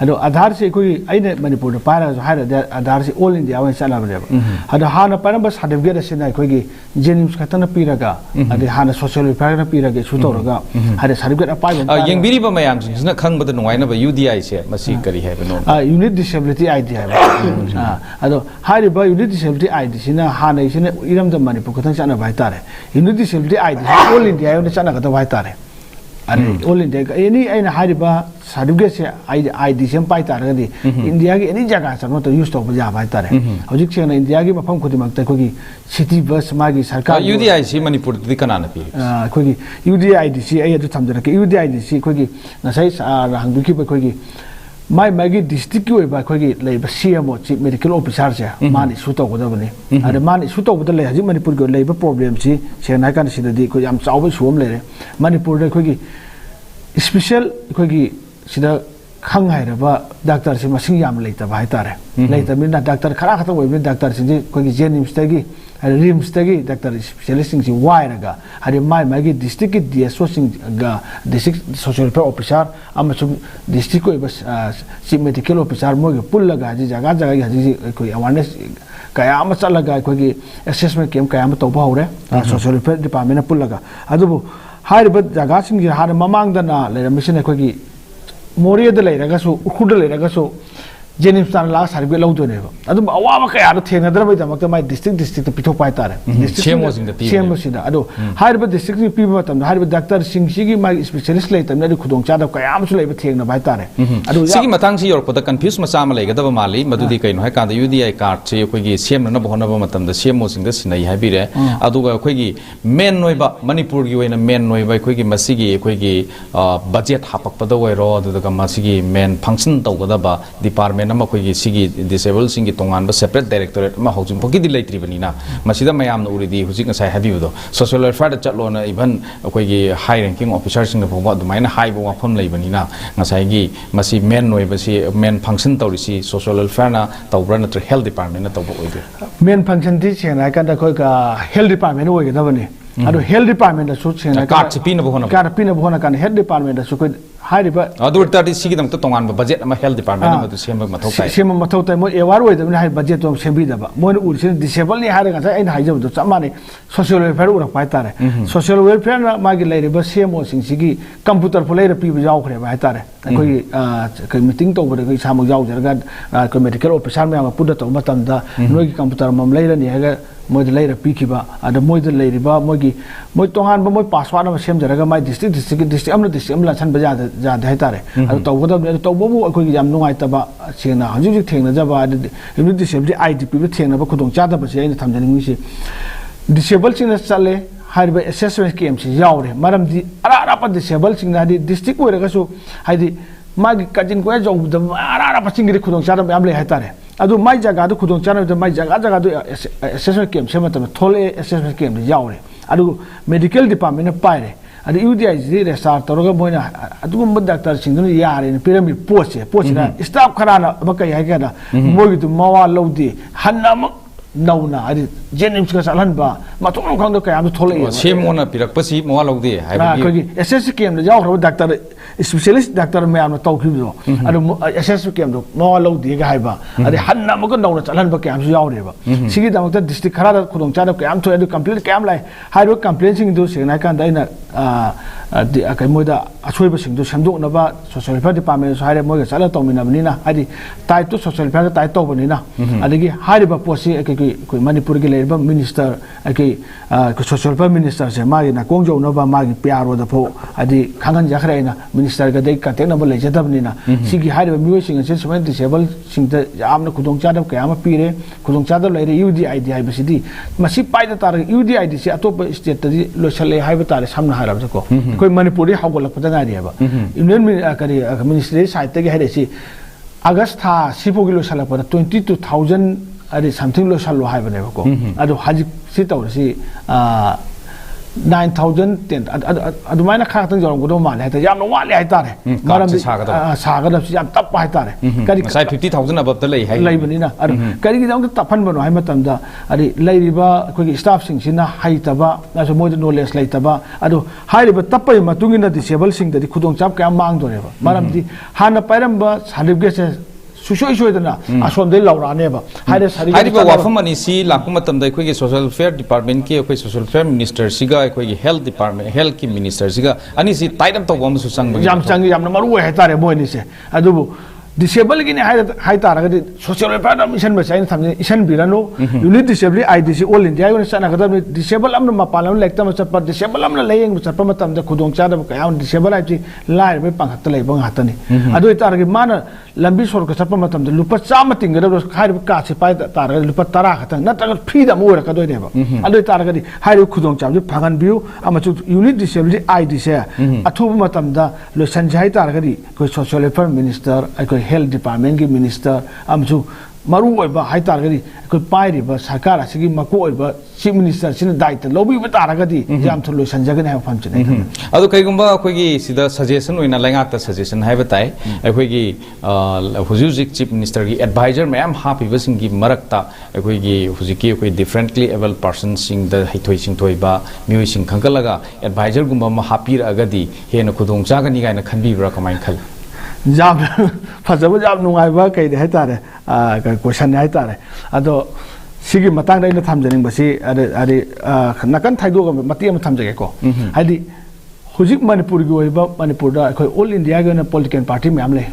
ꯑꯗꯣ ꯑꯥꯙꯥꯔꯁꯤ ꯑꯩꯈꯣꯏꯒꯤ ꯑꯩꯅ ꯃꯅꯤꯄꯨꯔꯗ ꯄꯥꯏꯔꯒꯁꯨ ꯍꯥꯏꯔꯗꯤ ꯑꯥꯙꯥꯔꯁꯤ ꯑꯣꯜ ꯏꯟꯗꯤꯌꯥ ꯑꯣꯏꯅ ꯆꯠꯅꯕꯅꯦꯕ ꯑꯗꯣ ꯍꯥꯟꯅ ꯄꯥꯏꯔꯝꯕ ꯁꯥꯔꯇꯤꯐꯤꯀꯦꯠ ꯑꯁꯤꯅ ꯑꯩꯈꯣꯏꯒꯤ ꯖꯦꯅꯤꯝꯁ ꯈꯛꯇꯅ ꯄꯤꯔꯒ ꯑꯗꯩ ꯍꯥꯟꯅ ꯁꯣꯁꯤꯌꯦꯜ ꯋꯦꯜꯐꯤꯌꯔꯅ ꯄꯤꯔꯒ ꯏꯁꯨ ꯇꯧꯔꯒ ꯍꯥꯏꯗꯤ ꯁꯥꯔꯇꯤꯐꯤꯀꯦꯠ ꯑꯄꯥꯏꯕ ꯌꯦꯡꯕꯤꯔꯤꯕ ꯃꯌꯥꯝꯁꯤꯡꯁꯤꯅ ꯈꯪꯕꯗ ꯅꯨꯡꯉꯥꯏꯅꯕ UDIꯁꯦ ꯃꯁꯤ ꯀꯔꯤ ꯍꯥꯏꯕꯅꯣ ꯌꯨꯅꯤꯠ ꯗꯤꯁꯦꯕꯤꯂꯤꯇꯤ ID ꯍꯥꯏꯕ ꯑꯗꯣ ꯍꯥꯏꯔꯤꯕ ꯌꯨꯅꯤꯠ ꯗꯤꯁꯦꯕꯤꯂꯤꯇꯤ ID ꯁꯤꯅ ꯍꯥꯟꯅꯩꯁꯤꯅ ꯏꯔꯝꯗꯝ ꯃꯅꯤꯄꯨꯔ ꯈꯛꯇꯪ ꯆꯠꯅꯕ ꯍꯥꯏꯇꯥꯔꯦ ꯌꯨꯅꯤꯠ ꯗꯤꯁꯦꯕꯤꯂꯤꯇꯤ ID ꯁꯤ ꯑꯣꯜ ꯏꯟꯗꯤꯌꯥ ꯑꯣꯏꯅ ꯆꯠꯅꯒꯗꯕ ꯍꯥꯏꯇꯥꯔꯦ all India any aina hariba certificate ID sem pai taragadi India gi any jaga sa no to use to ba bai tare hojik se na India gi mafam khudi mak ta ko gi city bus ma gi sarkar UDI si Manipur di kana na pi ko gi UDI si ai adu thamjana ke UDI si ko gi na sai hangdu ki ko gi mai magi district ki ba ko gi lei ba CMO chief medical officer se mani su to goda bani ada mani su to goda lei haji Manipur go lei ba problem si se na kan si di ko yam chaw ba suom le Manipur da ko gi special ko gi sida khang hai ra ba doctor si masing yam lei ta ba hai tare lei ta min doctor khara khata oi min doctor si ko gi jenims ta gi rims ta gi doctor specialist sing si wai ra ga hari mai gi district ki DSO sing ga district social welfare officer amasung district ko bas si medical officer mo gi pul la ga ji jaga jaga ji ko awareness kaya ama chala ga ko gi assessment kem kaya ama to ba hore social welfare department pul la ga adu hariba jaga sing gi har mamang da na le mission ko gi Moria de lay ragasu ukhuda lay ragasu Jenims tan la sarbe law do ne ba adu awa ka ya thena dra bai jamak mai district pito pai tare CMO sing da pi CMO sing da adu hariba district ni pi ba tam hariba doctor sing sigi mai specialist lay tam na khudong cha da ka ya su lay ba thengna bai tare adu sigi matang si yor ko da confuse ma sama lay ga da mali madudi kai no ha ka da UDI card che ko gi CM na ba hona ba matam da CMO sing da sinai ha bi re adu ga ko gi main noi ba Manipur gi oina main noi ba ko gi masigi ko gi budget hapak pa da wai ro adu da masigi main function taw ga da ba department nama ko gi sigi disabled singi tongan ba separate directorate ma hojum poki di laitri bani na masida mayam na uridi hujik ngai habi do social welfare da chatlo na even ko gi high ranking officers sing ba du maina high ba wafam lai bani na ngasai gi masi main noi ba si main function tawri si social welfare na tawbra na health department na tawba oide main function ti chena ka da ko ka health department oi ga da bani ado health department da su chena card chipi na bhona kan health department da su ko हारिबा अदु तादि सिगी दम तोंगान budget अमा health department मदु same मथौ ताई same मथौ ताई मो एवार ओइदबनि high budget तो सेमबिदबा मोन उरिसिन disable नि हारगा सा आइन हाइजबदो चमाने सोशल वेलफेयर उरक पाइ तारे सोशल वेलफेयर ना मागी लेरिबा सेमो सिंसिगी कंप्यूटर फुलेर पिबा जावखरे बा तारे कोई कोई मीटिंग तौबदे कोई सामग जावजरगा कोई मेडिकल ऑफिसर में पुद तो मतमदा नोगी कंप्यूटर मम लेरनि हागा मोद लेर पीखिबा अद मोद लेरिबा मोगी मोय तोहान मोय पासवर्ड अमा सेमजरगा माय डिस्ट्रिक्ट अमला सन बजा जादे हाइतारे अद तौगदब तौबबु अखोगी याम नुंगाइतबा सेना हजु थेंगनजबा यूनिट डिसेबल आईडीपी बि थेंगनबा खुदों चादबसे आइन थमजनिमिसि डिसेबल सिंना चले हारिबा असेसमेंट स्कीम से यावरे मरमदि अरारापा डिसेबल सिंनादि डिस्ट्रिक्ट ओइरगसु हाइदि मागी कजिन को जौबद अरारापा सिंगिरि खुदों चादब याम ले हाइतारे अदु माइ जगह दु खुदों चादब माइ जगह दु असेसमेंट स्कीम से मतलब थोले असेसमेंट स्कीम यावरे अदु मेडिकल डिपार्टमेंट पाइरे अदु यूडीआई जी रेस्टार तोरगा मोइना अदुगुम डॉक्टर सिंगदु यारे पिरामि पोचना स्टाफ खराना बकय हाइगदा मोगी दु मवा लौदि हन्ना नौना अदि जेनिम्स का चलहनबा मतों खंदो कयाम थोले सेमोना पिरकपसि मवा लौदि हाइबि कोगी एसएस स्कीम यावखरबा डॉक्टर स्पेशलिस्ट डॉक्टर मैम तौखिबो अदु एसएस स्कीम दो मवा लौदि गा हाइबा अदि हन्ना मग नौना चलहनबा कयाम यावरेबा सिगी दमक डिस्ट्रिक्ट खरा खुदों चाद कयाम थोय अदु कंप्लेंट कयाम लाइ हाइबो कंप्लेंट सिंग दो सेना कान दाइना कई मोदा अछोइब सिंग दो सेमदोकनबा सोशल वेलफेयर डिपार्टमेंट हाइरे मोगा चला तौमिनबनिना अदि type two social welfare type तौबनिना अदि हाइबा पोसी कोई मणिपुर के लेबा मिनिस्टर सोशल वेलफेयर मिनिस्टर से मागी ना कोंजौनबा मागी पिआरओ दफो अदि खांगन जाखरेना मिनिस्टर का दे काटेनबा लेजदबनिना सिगी हाइबा मियोसिंग से समेन डिसेबल सिंग द यामना खुदों चादब कयाम पीरे खुदों चादब लेरे यूडीआईडी हाइबसिदी मसी पाइदा तार यूडीआईडी से अतोप स्टेट तदि लोसले हाइबा तारे सामना हाइरब को कोई मणिपुर हाउगलपदा गारिबा यूनियन करी मिनिस्ट्री साइड तगे हाइरेसी अगस्त था सिपोगी लोसलपदा 22000 अरे समथिंग लोसलो हाइबनेबको अदु हाजिक सि तौरसी 9010 अदुमाइना खातन जरमगदो माले हाइता याम वाले हाइतारे मरम सागदब याम तप हाइतारे करी 50000 अबब त लई हाइ लईबनिना अदु करी गिदम तपन बनो हाइ मतमदा अरे लईरिबा कोई स्टाफ सिंग सिना हाइतबा नासो मोद नॉलेज लईतबा अदु हाइरिबा तपय मतुंगिना डिसेबल सिंग दि खुदों चाप क्या मांग दोरेबा मरमदि हाना पाइरमबा सर्टिफिकेट सुशोई सोइदना असोम दे लौरानेबा हाइरे हाइरिबा वाफम अनि सि लाकुमतम दै खोगी सोशल वेलफेयर डिपार्टमेंट के खोई सोशल वेलफेयर मिनिस्टर सिगा खोगी हेल्थ डिपार्टमेंट हेल्थ की मिनिस्टर सिगा अनि सि टाइटम तो बम सु संग याम संग याम मरु हेतारे मोइनि से अदुबु डिसेबल की हाई तारगदी सोशल वेलफेयर मिशन बचाइन थमने इशन बिरानो unit disable IDC all India योन सनागदब डिसेबल अमन मपालम लेक्तम चप डिसेबल अमन लेयंग चप मतम द खुदों चादब कयाम डिसेबल आइची लाइर बे पंगत लेब हातनी अदु तारगे मान लंबी सोर चप मतम द लुप चाम तिंगदब खाइर का से पाइ Targe loop 10 खतंग नतग free the more कदोइनेबा अदु तारगदी हाइर खुदों चाम फगन बिउ अमचु यूनिट डिसेबल आईडी से अथुब मतम द लोसन जाय तारगदी कोई social welfare minister health department की मिनिस्टर अमसु मरु ओइबा हाइतारगदी कोई पाइरिबा सरकार असिगी मको ओइबा चीफ मिनिस्टर सिन दायित्व लौबि तारगदी याम थलो संजगन है फंचने अदु कइगुंबा अखोगी सिदा सजेशन ओइना लाइंगाता सजेशन हाइबा ताइ अखोगी हुजुजिक चीफ मिनिस्टर की एडवाइजर मैम हापिबा सिंगी मरकता अखोगी हुजिकी अखोई डिफरेंटली एबल पर्सन सिंग द हिथोइ सिंग थोइबा मियोइ सिंग खंगलगा एडवाइजर गुंबा म हापिर अगदी हेन खुदों चागनी गायना खनबिब्रा कमाइन खल जाब फजब जाब नुंगाइबा कई है तारे क्वेश्चन है तारे अदो सिगी मतंग दैना थमजनिंग बसी अरे नकन थाइदोग मति अम थमजगे को हाइदि हुजिक मणिपुर की ओइबा मणिपुर दा कोई ऑल इंडिया के पॉलिटिकल पार्टी में हमले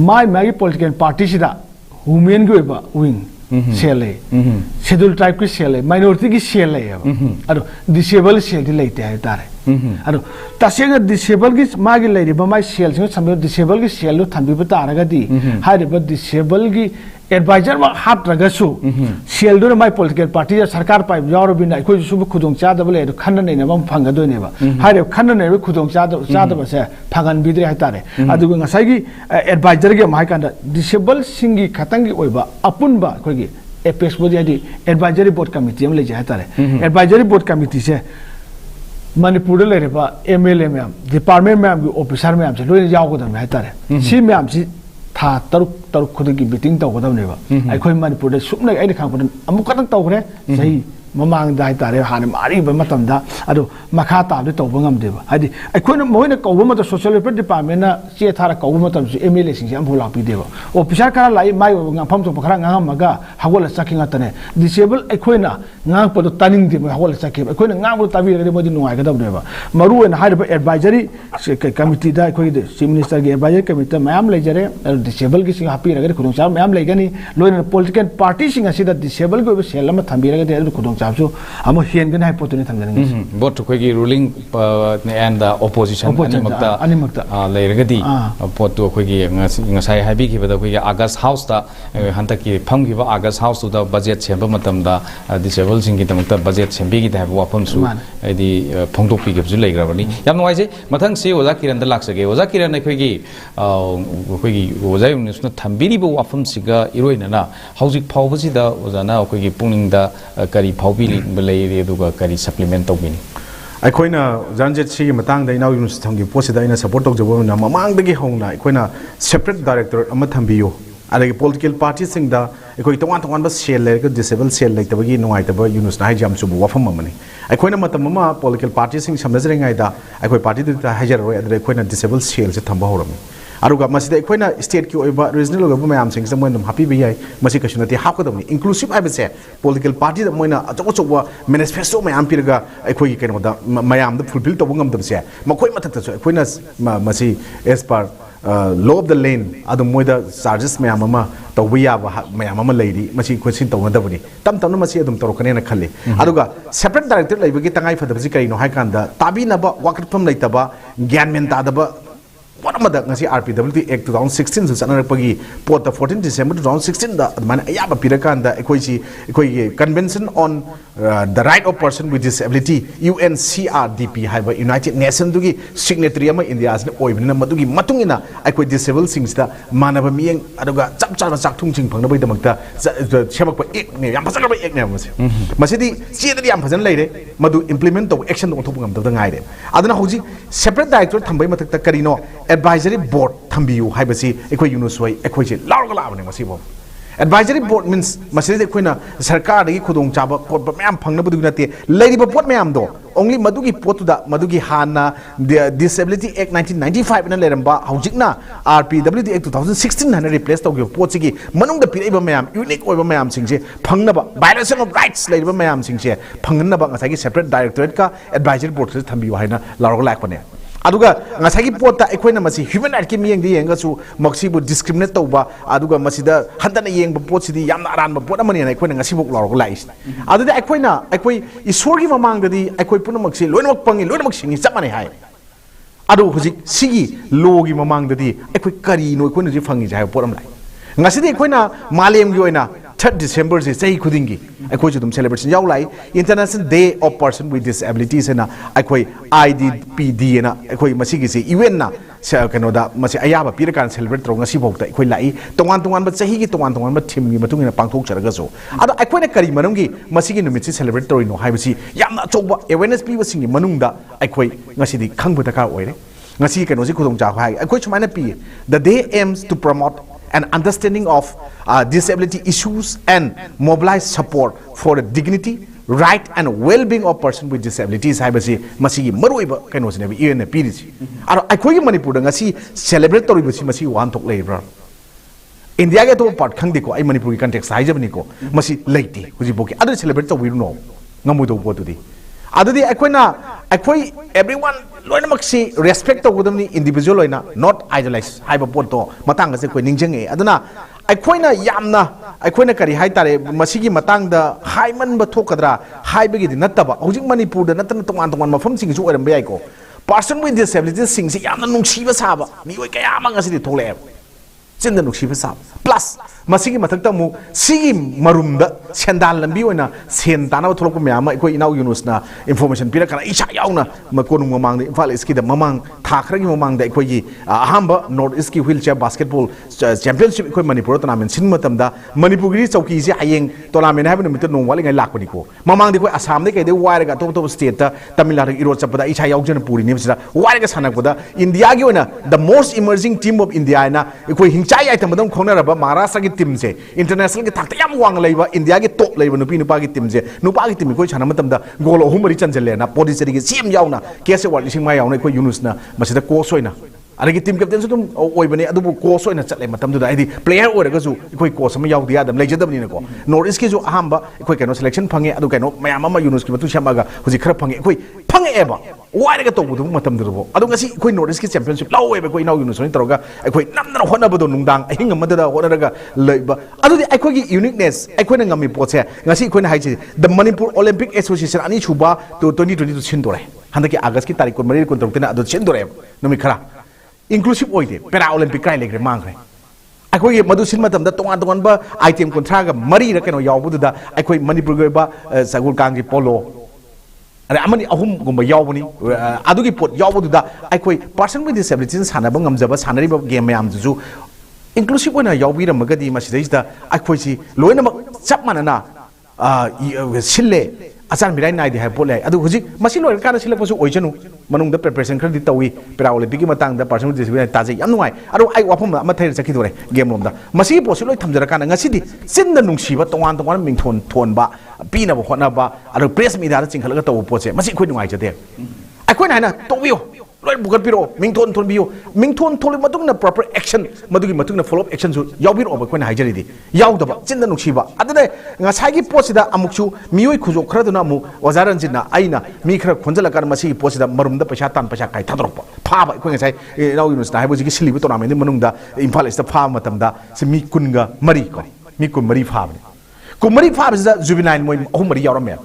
माई मागी पॉलिटिकल पार्टी सिदा वुमेन की ओइबा विंग सेल है शेड्यूल ट्राइब की सेल है माइनॉरिटी की सेल है अदो डिसेबल सेल लेते है तारे अदो तसेगा डिसेबल की मागी लेरिबा माई सेल सिंग समयो डिसेबल की सेल लो थंबिबा तारगदी हाइरिबा डिसेबल की एडवाइजर मा हात्रगसु सेल दो माई पॉलिटिकल पार्टी या सरकार पाइब यावरबिना अखोइ सुब खुदों चादबले एदो खन्ननैना बम फंगदोइनेबा हाइरे खन्ननैबा खुदों चादबसे फंगन बिद्रे हाइतारे अदुगो ngसाइगी एडवाइजर के माइ कांदा डिसेबल सिंगी खतंगी ओइबा अपुनबा अखोइगी एपेक्स बोडी आदि एडवाइजरी बोर्ड कमिटी हम लेजे हाइतारे एडवाइजरी बोर्ड कमिटी से मणिपुर लेरेबा एमएलए मैम डिपार्टमेंट मैम की ऑफिसर मैम से लोइन यावगदम हाइतारे सी मैम सी था तरुक खुद की मीटिंग तौगदबनेबा अखोइ मणिपुर सुपना खापन अमुकतन तौग्रे सही ꯃꯃꯥꯡꯗ ꯍꯥꯏꯇꯥꯔꯦ ꯍꯥꯟꯅ ꯃꯥꯔꯤꯕ ꯃꯇꯝꯗ ꯑꯗꯨ ꯃꯈꯥ ꯇꯥꯕꯗꯤ ꯇꯧꯕ ꯉꯝꯗꯦꯕ ꯍꯥꯏꯗꯤ ꯑꯩꯈꯣꯏꯅ ꯃꯣꯏꯅ ꯀꯧꯕ ꯃꯇꯝ ꯁꯣꯁꯤꯌꯦꯜ ꯋꯦꯜꯐꯤꯌꯔ ꯗꯤꯄꯥꯔꯠꯃꯦꯟꯠꯅ ꯆꯦ ꯊꯥꯔ ꯀꯧꯕ ꯃꯇꯝꯁꯨ MLAꯁꯤꯡꯁꯦ ꯑꯃꯐꯥꯎ ꯂꯥꯛꯄꯤꯗꯦꯕ ꯑꯣꯐꯤꯁꯥꯔ ꯈꯔ ꯂꯥꯛꯏ ꯃꯥꯏ ꯑꯣꯏꯕ ꯉꯥꯡꯐꯝ ꯊꯣꯛꯄ ꯈꯔ ꯉꯥꯡꯉꯝꯃꯒ ꯍꯧꯒꯠꯂ ꯆꯠꯈꯤ ꯉꯥꯛꯇꯅꯦ ꯗꯤꯁꯦꯕꯜ ꯑꯩꯈꯣꯏꯅ ꯉꯥꯡꯉꯛꯄꯗꯣ ꯇꯥꯅꯤꯡꯗꯦ ꯃꯣꯏ ꯍꯧꯒꯠꯂ ꯆꯠꯈꯤꯕ ꯑꯩꯈꯣꯏꯅ ꯉꯥꯡꯕꯗꯣ ꯇꯥꯕꯤꯔꯒꯗꯤ ꯃꯣꯏꯗꯤ ꯅꯨꯡꯉꯥꯏꯒꯗꯕꯅꯦꯕ ꯃꯔꯨꯑꯣꯏꯅ ꯍꯥꯏꯔꯤꯕ ꯑꯦꯗꯚꯥꯏꯖꯔꯤ ꯀꯃꯤꯇꯤꯗ ꯑꯩꯈꯣꯏꯒꯤ ꯆꯤꯐ ꯃꯤꯅꯤꯁꯇꯔꯒꯤ ꯑꯦꯗꯚꯥꯏꯖꯔꯤ ꯀꯃꯤꯇꯤꯗ ꯃꯌꯥꯝ ꯂꯩꯖꯔꯦ ꯗꯤꯁꯦꯕꯜꯒꯤꯁꯤꯡ ꯍꯥꯞꯄꯤꯔꯒꯗꯤ ꯈꯨꯗꯣꯡꯆꯥꯕ ꯃꯌꯥꯝ ꯂꯩꯒꯅꯤ ꯂꯣꯏꯅꯅ ꯄꯣꯂꯤꯇꯤꯀꯦꯜ ꯄꯥꯔꯇꯤꯁꯤꯡ ꯑꯁꯤꯗ ꯗꯤꯁꯦꯕꯜꯒꯤ ꯑꯣꯏꯕ ꯁꯦꯜ ꯑꯃ ꯊꯝꯕꯤꯔꯒꯗꯤ ꯑꯗꯨ ꯈꯨꯗꯣꯡꯆꯥꯕꯁꯨ ꯑꯃꯨꯛ ꯍꯦꯟꯒꯅꯤ ꯍꯥꯏꯕ ꯄꯣꯠꯇꯨꯅꯤ ꯊꯝꯖꯅꯤꯡꯉꯤꯁꯤ both ꯑꯩꯈꯣꯏꯒꯤ ruling and opposition ꯑꯅꯤꯃꯛꯇ ꯂꯩꯔꯒꯗꯤ ꯄꯣꯠꯇꯨ ꯑꯩꯈꯣꯏꯒꯤ ꯉꯁꯥꯏ ꯍꯥꯏꯕꯤꯈꯤꯕꯗ ꯑꯩꯈꯣꯏꯒꯤ ꯑꯥꯒꯁ ꯍꯥꯎꯁꯇ ꯍꯟꯗꯛꯀꯤ ꯐꯝꯈꯤꯕ ꯑꯥꯒꯁ ꯍꯥꯎꯁꯇꯨꯗ ꯕꯖꯦꯠ ꯁꯦꯝꯕ ꯃꯇꯝꯗ ꯗꯤꯁꯦꯕꯜꯁꯤꯡꯒꯤꯗꯃꯛꯇ ꯕꯖꯦꯠ ꯁꯦꯝꯕꯤꯈꯤꯗꯦ ꯍꯥꯏꯕ ꯋꯥꯐꯝꯁꯨ ꯍꯥꯏꯗꯤ ꯐꯣꯡꯗꯣꯛꯄꯤꯈꯤꯕꯁꯨ ꯂꯩꯈ꯭ꯔꯕꯅꯤ ꯌꯥꯝ ꯅꯨꯡꯉꯥꯏꯖꯩ ꯃꯊꯪꯁꯤ ꯑꯣꯖꯥ ꯀꯤꯔꯟꯗ ꯂꯥꯛꯆꯒꯦ ꯑꯣꯖꯥ ꯀꯤꯔꯟ ꯑꯩꯈꯣꯏꯒꯤ ꯑꯣꯖꯥ ꯌꯨꯅꯨꯁꯅ ꯊꯝꯕꯤꯔꯤꯕ ꯋꯥꯐꯝꯁꯤꯒ ꯏꯔꯣꯏꯅꯅ ꯍꯧꯖꯤꯛ ꯐꯥꯎꯕꯁꯤꯗ ꯑꯣꯖꯥꯅ ꯑꯩꯈꯣꯏꯒꯤ ꯄꯨꯛꯅꯤꯡꯗ ꯀꯔꯤ ꯐꯥꯎꯕꯤꯕ ꯂꯩꯔꯤ ꯑꯗꯨꯒ ꯀꯔꯤ ꯁꯄ꯭ꯂꯤꯃꯦꯟꯠ ꯇꯧꯕꯤꯅꯤ ꯑꯩꯈꯣꯏꯅ ꯖꯥꯟꯖꯦꯠ ꯁꯤꯒꯤ ꯃꯇꯥꯡꯗ ꯏꯅꯥꯎ ꯌꯨꯅꯨꯁ ꯊꯝꯈꯤꯕ ꯄꯣꯠꯁꯤꯗ ꯑꯩꯅ ꯁꯄꯣꯔꯠ ꯇꯧꯖꯕꯅ ꯃꯃꯥꯡꯗꯒꯤ ꯍꯧꯅ ꯑꯩꯈꯣꯏꯅ ꯁꯦꯄꯔꯦꯠ ꯗꯥꯏꯔꯦꯛꯇꯣꯔꯦꯠ ꯑꯃ ꯊꯝꯕꯤꯌꯨ ꯑꯗꯒꯤ ꯄꯣꯂꯤꯇꯤꯀꯦꯜ ꯄꯥꯔꯇꯤꯁꯤꯡꯗ ꯑꯩꯈꯣꯏ ꯇꯣꯉꯥꯟ ꯇꯣꯉꯥꯟꯕ ꯁꯦꯜ ꯂꯩꯔꯒ ꯗꯤꯁꯦꯕꯜ ꯁꯦꯜ ꯂꯩꯇꯕꯒꯤ ꯅꯨꯡꯉꯥꯏꯇꯕ ꯌꯨꯅꯨꯁꯅ ꯍꯥꯏꯖ ꯌꯥꯝ ꯆꯨꯝꯕ ꯋꯥꯐꯝ ꯑꯃꯅꯤ ꯑꯩꯈꯣꯏꯅ ꯃꯇꯝ ꯑꯃ ꯄꯣꯂꯤꯇꯤꯀꯦꯜ ꯄꯥꯔꯇꯤꯁꯤꯡ ꯁꯝꯅꯖꯔꯤꯉꯩꯗ ꯑꯩꯈꯣꯏ ꯄꯥꯔꯇꯤꯗꯨꯗ ꯍꯥꯏꯖꯔꯔꯣꯏ ꯑꯗꯨꯗ ꯑꯩꯈꯣꯏꯅ ꯗꯤꯁꯦꯕꯜ ꯁꯦꯜꯁꯦ ꯊꯝꯕ ꯍꯧꯔꯝꯃꯤ ꯑꯗꯨꯒ ꯃꯁꯤꯗ ꯑꯩꯈꯣꯏꯅ ꯁ꯭ꯇꯦꯠꯀꯤ ꯑꯣꯏꯕ ꯔꯤꯖꯅꯦꯜ ꯑꯣꯏꯕ ꯃꯌꯥꯝꯁꯤꯡꯁꯤꯗ ꯃꯣꯏꯅ ꯑꯗꯨꯝ ꯍꯥꯞꯄꯤꯕ ꯌꯥꯏ ꯃꯁꯤ ꯀꯩꯁꯨ ꯅꯠꯇꯦ ꯍꯥꯞꯀꯗꯕꯅꯤ ꯏꯟꯀ꯭ꯂꯨꯁꯤꯚ ꯍꯥꯏꯕꯁꯦ ꯄꯣꯂꯤꯇꯤꯀꯦꯜ ꯄꯥꯔꯇꯤꯗ ꯃꯣꯏꯅ ꯑꯆꯧ ꯑꯆꯧꯕ ꯃꯦꯅꯤꯐꯦꯁꯇꯣ ꯃꯌꯥꯝ ꯄꯤꯔꯒ ꯑꯩꯈꯣꯏꯒꯤ ꯀꯩꯅꯣꯗ ꯃꯌꯥꯝꯗ ꯐꯨꯜꯐꯤꯜ ꯇꯧꯕ ꯉꯝꯗꯕꯁꯦ ꯃꯈꯣꯏ ꯃꯊꯛꯇꯁꯨ ꯑꯩꯈꯣꯏꯅ ꯃꯁꯤ ꯑꯦꯁ ꯄꯥꯔ ꯂꯣ ꯑꯣꯐ ꯗ ꯂꯦꯟ ꯑꯗꯨꯝ ꯃꯣꯏꯗ ꯆꯥꯔꯖꯦꯁ ꯃꯌꯥꯝ ꯑꯃ ꯇꯧꯕ ꯌꯥꯕ ꯃꯌꯥꯝ ꯑꯃ ꯂꯩꯔꯤ ꯃꯁꯤ ꯑꯩꯈꯣꯏ ꯁꯤ ꯇꯧꯅꯗꯕꯅꯤ ꯇꯞ ꯇꯞꯅ ꯃꯁꯤ ꯑꯗꯨꯝ ꯇꯧꯔꯛꯀꯅꯦꯅ ꯈꯜꯂꯤ ꯑꯗꯨꯒ ꯁꯦꯄꯔꯦꯠ ꯗꯥꯏꯔꯦꯛꯇꯔ ꯂꯩꯕꯒꯤ ꯇꯉꯥꯏ ꯐꯗꯕꯁꯤ ꯀꯔꯤꯅꯣ ꯍꯥꯏ ꯀꯥꯟꯗ ꯇꯥꯕꯤꯅꯕ ꯋꯥꯀꯠꯐꯝ ꯂꯩꯇꯕ ꯒ꯭ꯌꯥꯟ ꯃꯦꯟ ꯇꯥꯗꯕ ꯄꯣꯠ ꯑꯃꯗ ꯉꯁꯤ RPWD Act 2016ꯁꯨ ꯆꯠꯅꯔꯛꯄꯒꯤ ꯄꯣꯠꯇ 14 December 2016ꯗ ꯑꯗꯨꯃꯥꯏꯅ ꯑꯌꯥꯕ ꯄꯤꯔꯀꯥꯟꯗ ꯑꯩꯈꯣꯏꯒꯤ Convention on the Right of Person with Disability UNCRDP ꯍꯥꯏꯕ ꯌꯨꯅꯥꯏꯇꯦꯗ ꯅꯦꯁꯟꯗꯨꯒꯤ ꯁꯤꯒꯅꯦꯇꯔꯤ ꯑꯃ ꯏꯟꯗꯤꯌꯥꯁꯤꯅ ꯑꯣꯏꯕꯅꯤꯅ ꯃꯗꯨꯒꯤ ꯃꯇꯨꯡ ꯏꯟꯅ ꯑꯩꯈꯣꯏ ꯗꯤꯁꯦꯕꯜꯁꯤꯡꯁꯤꯗ ꯃꯥꯟꯅꯕ ꯃꯤꯠꯌꯦꯡ ꯑꯗꯨꯒ ꯆꯞ ꯆꯥꯅ ꯆꯥꯛꯊꯨꯡꯁꯤꯡ ꯐꯪꯅꯕꯒꯤꯗꯃꯛꯇ ꯁꯦꯝꯃꯛꯄ ꯑꯦꯛꯅꯦ ꯌꯥꯝ ꯐꯖꯈ꯭ꯔꯕ ꯑꯦꯛꯅꯦꯕ ꯃꯁꯤ ꯃꯁꯤꯗꯤ ꯆꯦꯗꯗꯤ ꯌꯥꯝ ꯐꯖꯅ ꯂꯩꯔꯦ ꯃꯗꯨ ꯏꯝꯄ꯭ꯂꯤꯃꯦꯟꯠ ꯇꯧꯕ ꯑꯦꯛꯁꯟꯗ ꯑꯣꯟꯊꯣꯛꯄ ꯉꯝꯗꯕꯗ ꯉꯥꯏꯔꯦ ꯑꯗꯨꯅ ꯍꯧꯖꯤꯛ ꯁꯦꯄꯔꯦꯠ ꯗꯥꯏꯔꯦꯛꯇꯣꯔꯦꯠ ꯊꯝꯕꯒꯤ ꯃꯊꯛꯇ ꯀꯔꯤꯅꯣ advisory board ꯊꯝꯕꯤꯌꯨ ꯍꯥꯏꯕꯁꯤ ꯑꯩꯈꯣꯏ ꯌꯨꯅꯨꯁ ꯍꯣꯏ ꯑꯩꯈꯣꯏꯁꯦ ꯂꯥꯎꯔꯒ ꯂꯥꯛꯑꯕꯅꯦ ꯃꯁꯤꯕꯨ advisory board means ꯃꯁꯤꯗ ꯑꯩꯈꯣꯏꯅ ꯁꯔꯀꯥꯔꯗꯒꯤ ꯈꯨꯗꯣꯡꯆꯥꯕ ꯈꯣꯠꯄ ꯃꯌꯥꯝ ꯐꯪꯅꯕꯗꯨꯒꯤ ꯅꯠꯇꯦ ꯂꯩꯔꯤꯕ ꯄꯣꯠ ꯃꯌꯥꯝꯗꯣ only ꯃꯗꯨꯒꯤ ꯄꯣꯠꯇꯨꯗ ꯃꯗꯨꯒꯤ ꯍꯥꯟꯅ Disability Act 1995 ꯅ ꯂꯩꯔꯝꯕ ꯍꯧꯖꯤꯛꯅ RPWD Act 2016 ꯍꯥꯏꯅ ꯔꯤꯄ꯭ꯂꯦꯁ ꯇꯧꯈꯤꯕ ꯄꯣꯠꯁꯤꯒꯤ ꯃꯅꯨꯡꯗ ꯄꯤꯔꯛꯏꯕ ꯃꯌꯥꯝ ꯌꯨꯅꯤꯛ ꯑꯣꯏꯕ ꯃꯌꯥꯝꯁꯤꯡꯁꯦ ꯐꯪꯅꯕ violation of rights ꯂꯩꯔꯤꯕ ꯃꯌꯥꯝꯁꯤꯡꯁꯦ ꯐꯪꯍꯟꯅꯕ ꯉꯁꯥꯏꯒꯤ ꯁꯦꯄꯔꯦꯠ ꯗꯥꯏꯔꯦꯛꯇꯣꯔꯦꯠꯀ advisory boardꯁꯦ ꯊꯝꯕꯤꯌꯨ ꯍꯥꯏꯅ ꯂꯥꯎꯔꯒ ꯂꯥꯛꯄꯅꯦ ꯑꯗꯨꯒ ꯉꯁꯥꯏꯒꯤ ꯄꯣꯠꯇ ꯑꯩꯈꯣꯏꯅ ꯃꯁꯤ ꯍ꯭ꯌꯨꯃꯦꯟ ꯔꯥꯏꯠꯀꯤ ꯃꯤꯠꯌꯦꯡꯗ ꯌꯦꯡꯉꯒꯁꯨ ꯃꯁꯤꯕꯨ ꯗꯤꯁꯀ꯭ꯔꯤꯃꯤꯅꯦꯠ ꯇꯧꯕ ꯑꯗꯨꯒ ꯃꯁꯤꯗ ꯍꯟꯊꯅ ꯌꯦꯡꯕ ꯄꯣꯠꯁꯤꯗꯤ ꯌꯥꯝꯅ ꯑꯔꯥꯟꯕ ꯄꯣꯠ ꯑꯃꯅꯦꯅ ꯑꯩꯈꯣꯏꯅ ꯉꯁꯤꯐꯥꯎ ꯂꯥꯎꯔꯒ ꯂꯥꯛꯏꯁꯤꯅꯤ ꯑꯗꯨꯗꯤ ꯑꯩꯈꯣꯏ ꯏꯁꯣꯔꯒꯤ ꯃꯃꯥꯡꯗꯗꯤ ꯑꯩꯈꯣꯏ ꯄꯨꯝꯅꯃꯛꯁꯤ ꯂꯣꯏꯅꯃꯛ ꯄꯪꯉꯤ ꯂꯣꯏꯅꯃꯛ ꯁꯤꯡꯉꯤ ꯆꯞ ꯃꯥꯟꯅꯩ ꯍꯥꯏ ꯑꯗꯨ ꯍꯧꯖꯤꯛ ꯁꯤꯒꯤ ꯂꯣꯒꯤ ꯃꯃꯥꯡꯗꯗꯤ ꯑꯩꯈꯣꯏ ꯀꯔꯤꯅꯣ ꯑꯩꯈꯣꯏꯅ ꯍꯧꯖꯤꯛ ꯐꯪꯉꯤꯁꯦ ꯍꯥꯏꯕ ꯄꯣꯠ ꯑꯃ ꯂꯥꯛꯏ ꯉꯁꯤꯗꯤ ꯑꯩꯈꯣꯏꯅ ꯃꯥꯂꯦꯝꯒꯤ ꯑꯣꯏꯅ 3rd December से चही खुदिंगी अखोई जुदम celebration याव लाई International Day of Person with Disabilities है ना अखोई IDPD है ना अखोई मसी किसी event ना कनोदा मसी अयाबा पीर कान celebrate करोगे सी भोगता अखोई लाई तोंगान बच्चे की तोंगान थीम की मतुंगी ना पांगथोक चरगा जो अदो अखोई ने करी मनुंगी मसी की नुमित से celebrate करोई नो हाई बसी यामना चौबा awareness पी बसिंगी मनुंगदा अखोई ngasi di khang butaka oire ngasi kano si khudong cha hai अखोई chumaina pi the day aims to promote an understanding of disability issues and mobilize support for the dignity, right and well-being of person with disabilities. Haibasi masi maruiba kaino sine bi ene pirisi. Aro akhoi gi Manipur da ngasi celebrate tori basi masi wan thok leibra. India ge to part khang diko ai Manipur gi context haijabni ko masi leiti huji boki adu celebrate to wiru no ngamu do botu di. Adudi akhoi everyone loinamak si respect to gudamni individual loina not idolize haiba poto matang se koi ningjeng e aduna akhoi yamna akhoi kari hai tare masigi matang da haiman ba thokadra haibagi di nattaba hojik Manipur da natna tongan mafam sing su oram bai ko person with disabilities sing si yamna nungsiba saba mi oi kaya ma ngasi di thole chinda nungsiba saba plus masigi mathakta mu sigi marumda sendal lambi oina sen tana tholok myama ikoi inau Yunus na information pira kana isha yauna makonu mamang de Imphal East ki da mamang thakragi mamang da ikoi gi ahamba North East ki wheelchair basketball championship ikoi Manipur tournament sin matam da Manipur gi chauki si hayeng tournament haibna mit no wali ngai lakpani ko mamang de koi Assam de kai de wire ga top state ta Tamil Nadu iro chapada isha yaujana puri ni sida wire ga sanak da India gi oina the most emerging team of India na ikoi hingchai item madam khona raba Maharashtra ki team se international ki thakta yam wang leiba India India के top level नुपा की team से नुपा की team कोई छाना मतलब गोल अहुमरी चंचले ना पोडिचरी की same यावना कैसे वाली सिंह मा यावना कोई यूनुस ना मसीदा कोच होइना अरे टीम कैप्टन से तुम ओइबने अदुबु कोच होइना चले मतलब आइदी प्लेयर ओरगसु कोई कोच अमा यावदि यादम लेजदबनिनको नॉर्थ ईस्ट के जो अहम कोई कनो सिलेक्शन फंगे अदु कनो मयाम अमा यूनुस की मतु सेमागा हुजि खरा फंगे कोई फंगे एबा वाइरगा तोबुदु मतलब दुबो अदु ngasi कोई नॉर्थ ईस्ट की चैंपियनशिप लावेबा कोई नाउ यूनुस तरोगा कोई नमना होनबदो नुंदांग अहिंग अमददा होनरगा लेबा अदुदि अखोगी यूनिकनेस अखोना ngami पोसे ngasi कोइना हाइछि द मणिपुर ओलंपिक एसोसिएशन अनि छुबा तो 2022 छिनदोरे हंदकी अगस्त की तारीख को मरी को तरुकतेना अदु छिनदोरे नमि खरा इंक्लूसिव ओइदे पैरा ओलंपिक काय लेग्रे मांग्रे अखोई मधु सिन मतम द तोंगान तोंगान बा आइटम कुंथ्रागा मरी र केनो यावबुदा अखोई मणिपुर गे बा सगुल कांगी पोलो अरे अमनी अहुम गुम यावबनी अदुगी पोट यावबुदा अखोई पर्सन विथ डिसेबिलिटीज सानाबा ngамजबा सानरिबा गेम मयाम जुजु इंक्लूसिव ओना यावबिरमगदी मसिदैदा अखोइसी लोइनमक चप मानना सिल्ले अचान बिराई नाइदे है पोले अदु हुजि मसि लोय काना सिलपसु ओइजनु मनुंग द प्रिपरेशन खरदि तवी पेरा ओलंपिक की मतंग द पर्सन डिसेबिलिटी ताजे याम नुवाई अरु आई वाफम अमा थैर चखि दोरे गेम रोम दा मसि पोसि लोय थमजरा काना ngasiदी सिन द नुंगसिबा तोंगान तोंगान मिंथोन थोनबा पीना बो होनाबा अरु प्रेस मीडिया दा चिंखलगा तव पोसे मसि खोइ नुवाई जते अखोइ नाइना तोबियो लोय बुगत पिरो मिंथोन थोनबियो मिंथोन थोले मतुंग ना प्रॉपर एक्शन मदुगी मतुंग ना फॉलो अप एक्शन सु यावबिर ओबा खोइ ना हाइजरिदी यावदबा चिन द नुंगसिबा अदने ngसाइगी पोसिदा अमुक्सु मियोय खुजो खरदुना मु ओजारन जिना आइना मी खर खोंजला कर मसि पोसिदा मरुमदा पैसा तान पैसा काई थादरप फाबा खोइ ngसाइ नाउ यूनुस ना हाइबो जिगी सिलिबो टूर्नामेंट मनुंगदा इम्फाल इस्ता फा मतमदा से मी कुनगा मरी को मी कुन मरी फाबने कुमरी फाबसिदा जुबिनाइन मोय अहु मरी यावरमे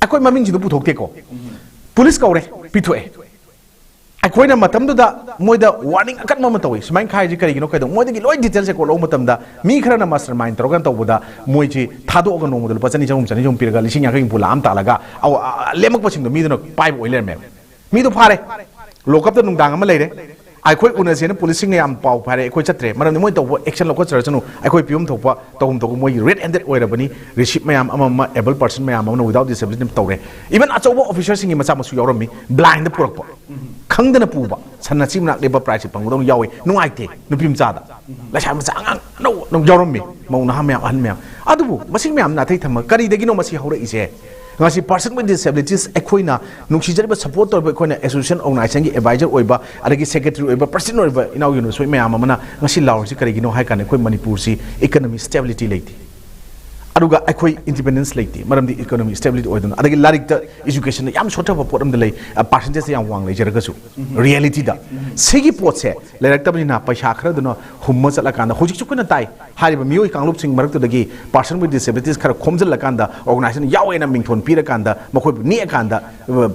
अखोइ ममिंग जिदु पुथोकते को पुलिस कौरे पिथोए अखोइना मतमदुदा मोइदा वार्निंग अकन मम तवि सुमाइन खाइजि करिगिनो कइदो मोइदगी लोइ डिटेल से को लो मतमदा मी खरना मास्टर माइंड तरोगन तवबुदा मोइजि थादोगा नोमदल पचनि जम पिरगा लिसिंग याखै पुला आम तालागा आव लेमक पसिंग मीदनो पाइब ओइलर मे मीदो फारे लोकअप द नुंदांग अमा लेरे अखोइ उनसेन पुलिसिंग याम पाउ फारे अखोइ चत्रे मरम मोइ तव एक्शन लको चरचनु अखोइ पियम थोपा तौम तौ मोइ रेड हैंडेड ओइरबनी रिसीप मयाम अमा एबल पर्सन मयाम अमा विदाउट डिसेबिलिटी तौरे इवन अचौबो ऑफिसर सिंग मचा मसु यावरमी ब्लाइंड पुरकपा खंगदना पुबा सन्ना चिमना लेबा प्राइस पंगदौ यावे नुआइते नुपिम चादा लसा मचा अंगां नो नो यावरमी मौना हा मयाम अहन मयाम अदुबु मसिंग मयाम नाथै थम करी दगिनो मसि हौरे इसे ngasi person with disabilities ekhoina nungsijarba support torba ekhoina association organization gi advisor oiba adagi secretary oiba president oiba inau Yunus soi mayam amana ngasi lawsi karigino hai kan ekhoi manipur si economy stability leiti aduga ekhoi independence leiti maramdi economy stability oidun adagi larik da education yam shota ba potam de lei percentage yam wang lei jaragasu reality da segi potse lerak tabni na paisa khara duna humma chala kan hojik chukuna tai hariba mioi kanglup sing marak dagi person with disabilities khara khomjal kan da organization yawe na mingthon pira kan da makhoi ni kan da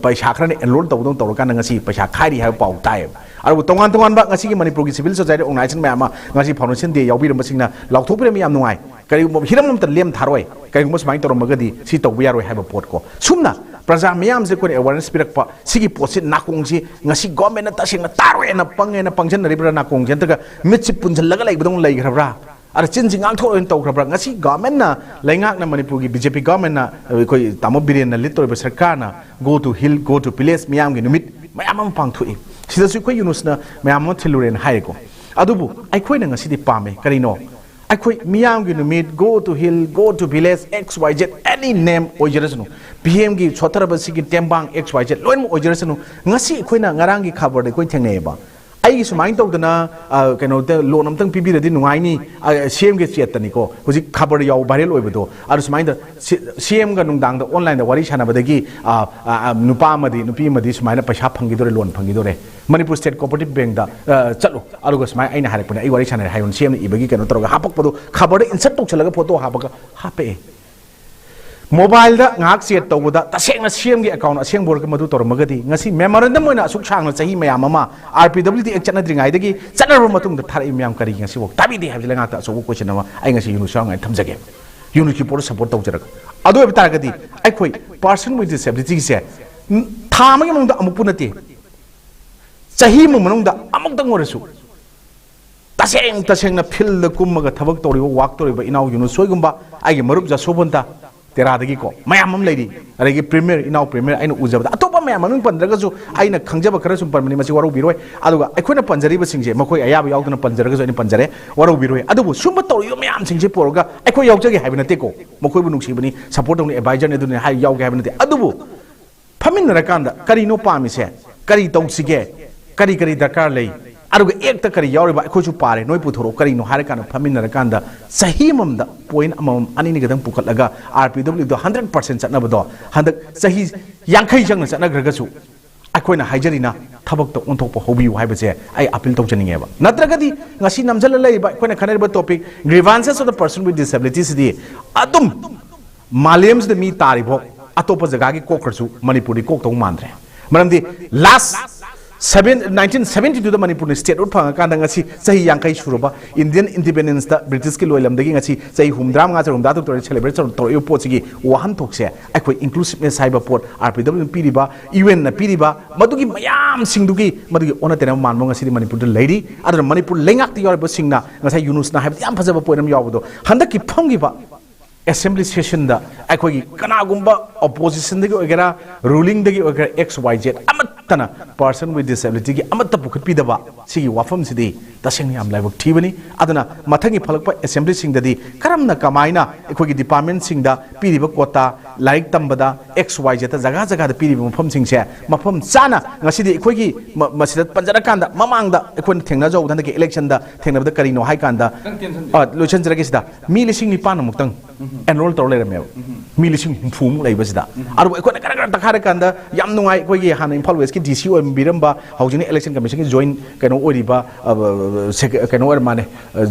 paisa khara ne enroll tawdong tawra kan ngasi paisa khairi ha pau tai aru tongan ba ngasi gi manipur gi civil society organization ma ngasi foundation de yawi ram sing na lauthopira mi yam nuai kari hiram nam ta lem tharoi kari mo smai torom magadi si tawbi yaroi ha ba pot ko sumna praja miyam se ko awareness pirak pa sigi posit nakong si ngasi government na tasing na taroi na pange na pangjan na ribra nakong jen ta mitsi punjal laga lai bdong lai grabra ar chin jing ang thor en taw grabra ngasi government na laingak na manipur gi BJP government na koi tamo biren na litor ba sarkar na go to hill go to place miyam gi numit mayam am pang thui sida su ko Yunus na mayam mo thiluren hai ko adubu ai khoi na ngasi di pame kari no अखोई मियाम की नुमित go to hill go to village XYZ any name ओइजरसनु PM की छोथरबसी की टेम्बांग XYZ लोइन ओइजरसनु ngasi अखोइना ngarang की खबर दे कोइ थेंगनेबा आई सुमाइन तौदना कनो ते लोन अमतंग पिबिरदि नुवाइनी CM के चेतनी को हुजि खबर याव वायरल ओइबदो आरो सुमाइन CM गा नुंदांग द ऑनलाइन द वारी छानाबदगी नुपा मदि नुपी मदि सुमाइन पैसा फंगिदोरे लोन फंगिदोरे मणिपुर स्टेट कोऑपरेटिव बैंक दा चलो आरो सुमाइन आइना हारपने आई वारी छाना हायन CM इबगी कनो तरोगा हापकपदो खबर इंसर्ट तौछलगा फोटो हापका हापे मोबाइल दा ngak set tawda tasengna CM gi account aseng bor ka madu tormagadi ngasi memorandum moina asuk changna chahi mayam ama RPWD ek chana dringai dagi chanaru matung da thari myam kari ngasi wok tabi di habjila ngata so question ama ai ngasi Yunus ngai thamjage Yunus ki por support tawjarak adu ebta gadi ai khoi person with disability se thamagi mong da amuk punati chahi mu manung da amuk dang orasu tasengna field kummaga thabak toribo work toribo inau Yunus soigumba ai gi marup ja sobonta तेरादगी को ma'am हम लेरी अरे premiere इनाउ premiere अइन उजबदा अतोपा ma'am मनुंग पंद्रगसु अइन खंजब खर सुम परमनी मसी वरु बिरोय अदुगा अखोना पंजरी बसिंगजे मखोय अयाब याउदना पंजरगसु अइन पंजरे वरु बिरोय अदुबु सुम तोरियो ma'am सिंगजे पोरगा अखोय याउजगे हाइबन नतेको मखोय बु नुंगसिबनी support तौनी adviser ने दुने हाइ याउगे हाइबन नते अदुबु फमिन रकांदा करिनो पामिसे करि तौसिगे करि करि दरकार लई अरुग एक तक करी यावरिबा अखोयसु पारे नोय पुथोरो करिनो हारे काना फमिनर कांदा सही ममदा पॉइंट अमम अनिनि गदम पुखटलगा आरपीडब्ल्यू दो 100% चटनबदो हंदक सही यांखै जंगना चटनग्रगसु अखोयना हाइजरिना थबक तो ओंथोप होबियु हाइबसे आई अपील तौजनिंगेबा नत्रगदि ngasi namjala leiba अखोयना खनेरबा topic grievances of the person with disabilities दि अदुम मालेम्स द मी तारिबो अतोप जगागी कोकरसु मणिपुरी कोकतौ मानद्रे मरमदि लास्ट 1972 द मणिपुर स्टेट उठ फंगा सही यांखै सुरबा इंडियन इंडिपेंडेंस द ब्रिटिश के लोयलमदगी सही हुमद्राम गा चरुमदा तो सेलिब्रेट तौर पोची वहन थोक्से अखोय इंक्लूसिवनेस हाइबा पोट आरपीडब्ल्यू पीरिबा यूएन न पीरिबा मदुगी मयाम सिंगदुगी मदुगी ओनतेना मानमो ngasi मणिपुर द लेडी अदर मणिपुर लेंगाक यारबा सिंगना ngasi यूनुस ना हाइबा याम फजबा पोइनम यावदो हंदकी फंगिबा assembly session da अखोगी कनागुंबा opposition दगी ओगेरा ruling दगी ओगेरा XYZ अमतना person with disability की अमत पुखटपीदबा सिगी वाफम सिदी तसेंग याम लाइबक थीबनी अदना मथंगी फलकपा assembly सिंग ददी करमना कमाइना अखोगी department सिंग दा पीरिबा कोटा लाइक तंबदा XYZ ता जगह जगह दा पीरिबा मफम सिंग से मफम चाना ngasiदी अखोगी मसिदा पंजरा कांदा ममांगदा अखोन थेंगना जौ दनके election दा थेंगनाबदा करिनो हाइ कांदा लोचन जरगेसिदा मी लिसिंग निपान मुक्तंग एनरोल तौर लेरमेब मी लिसिंग हुमफुम लेबसिदा आरो अखोना करा तखारे कांदा याम नुंगाई अखोगी हाना इम्फाल वेस्ट की डीसी ओम बिरमबा हाउजिंग इलेक्शन कमीशन की जॉइन कनो ओरिबा कनो और माने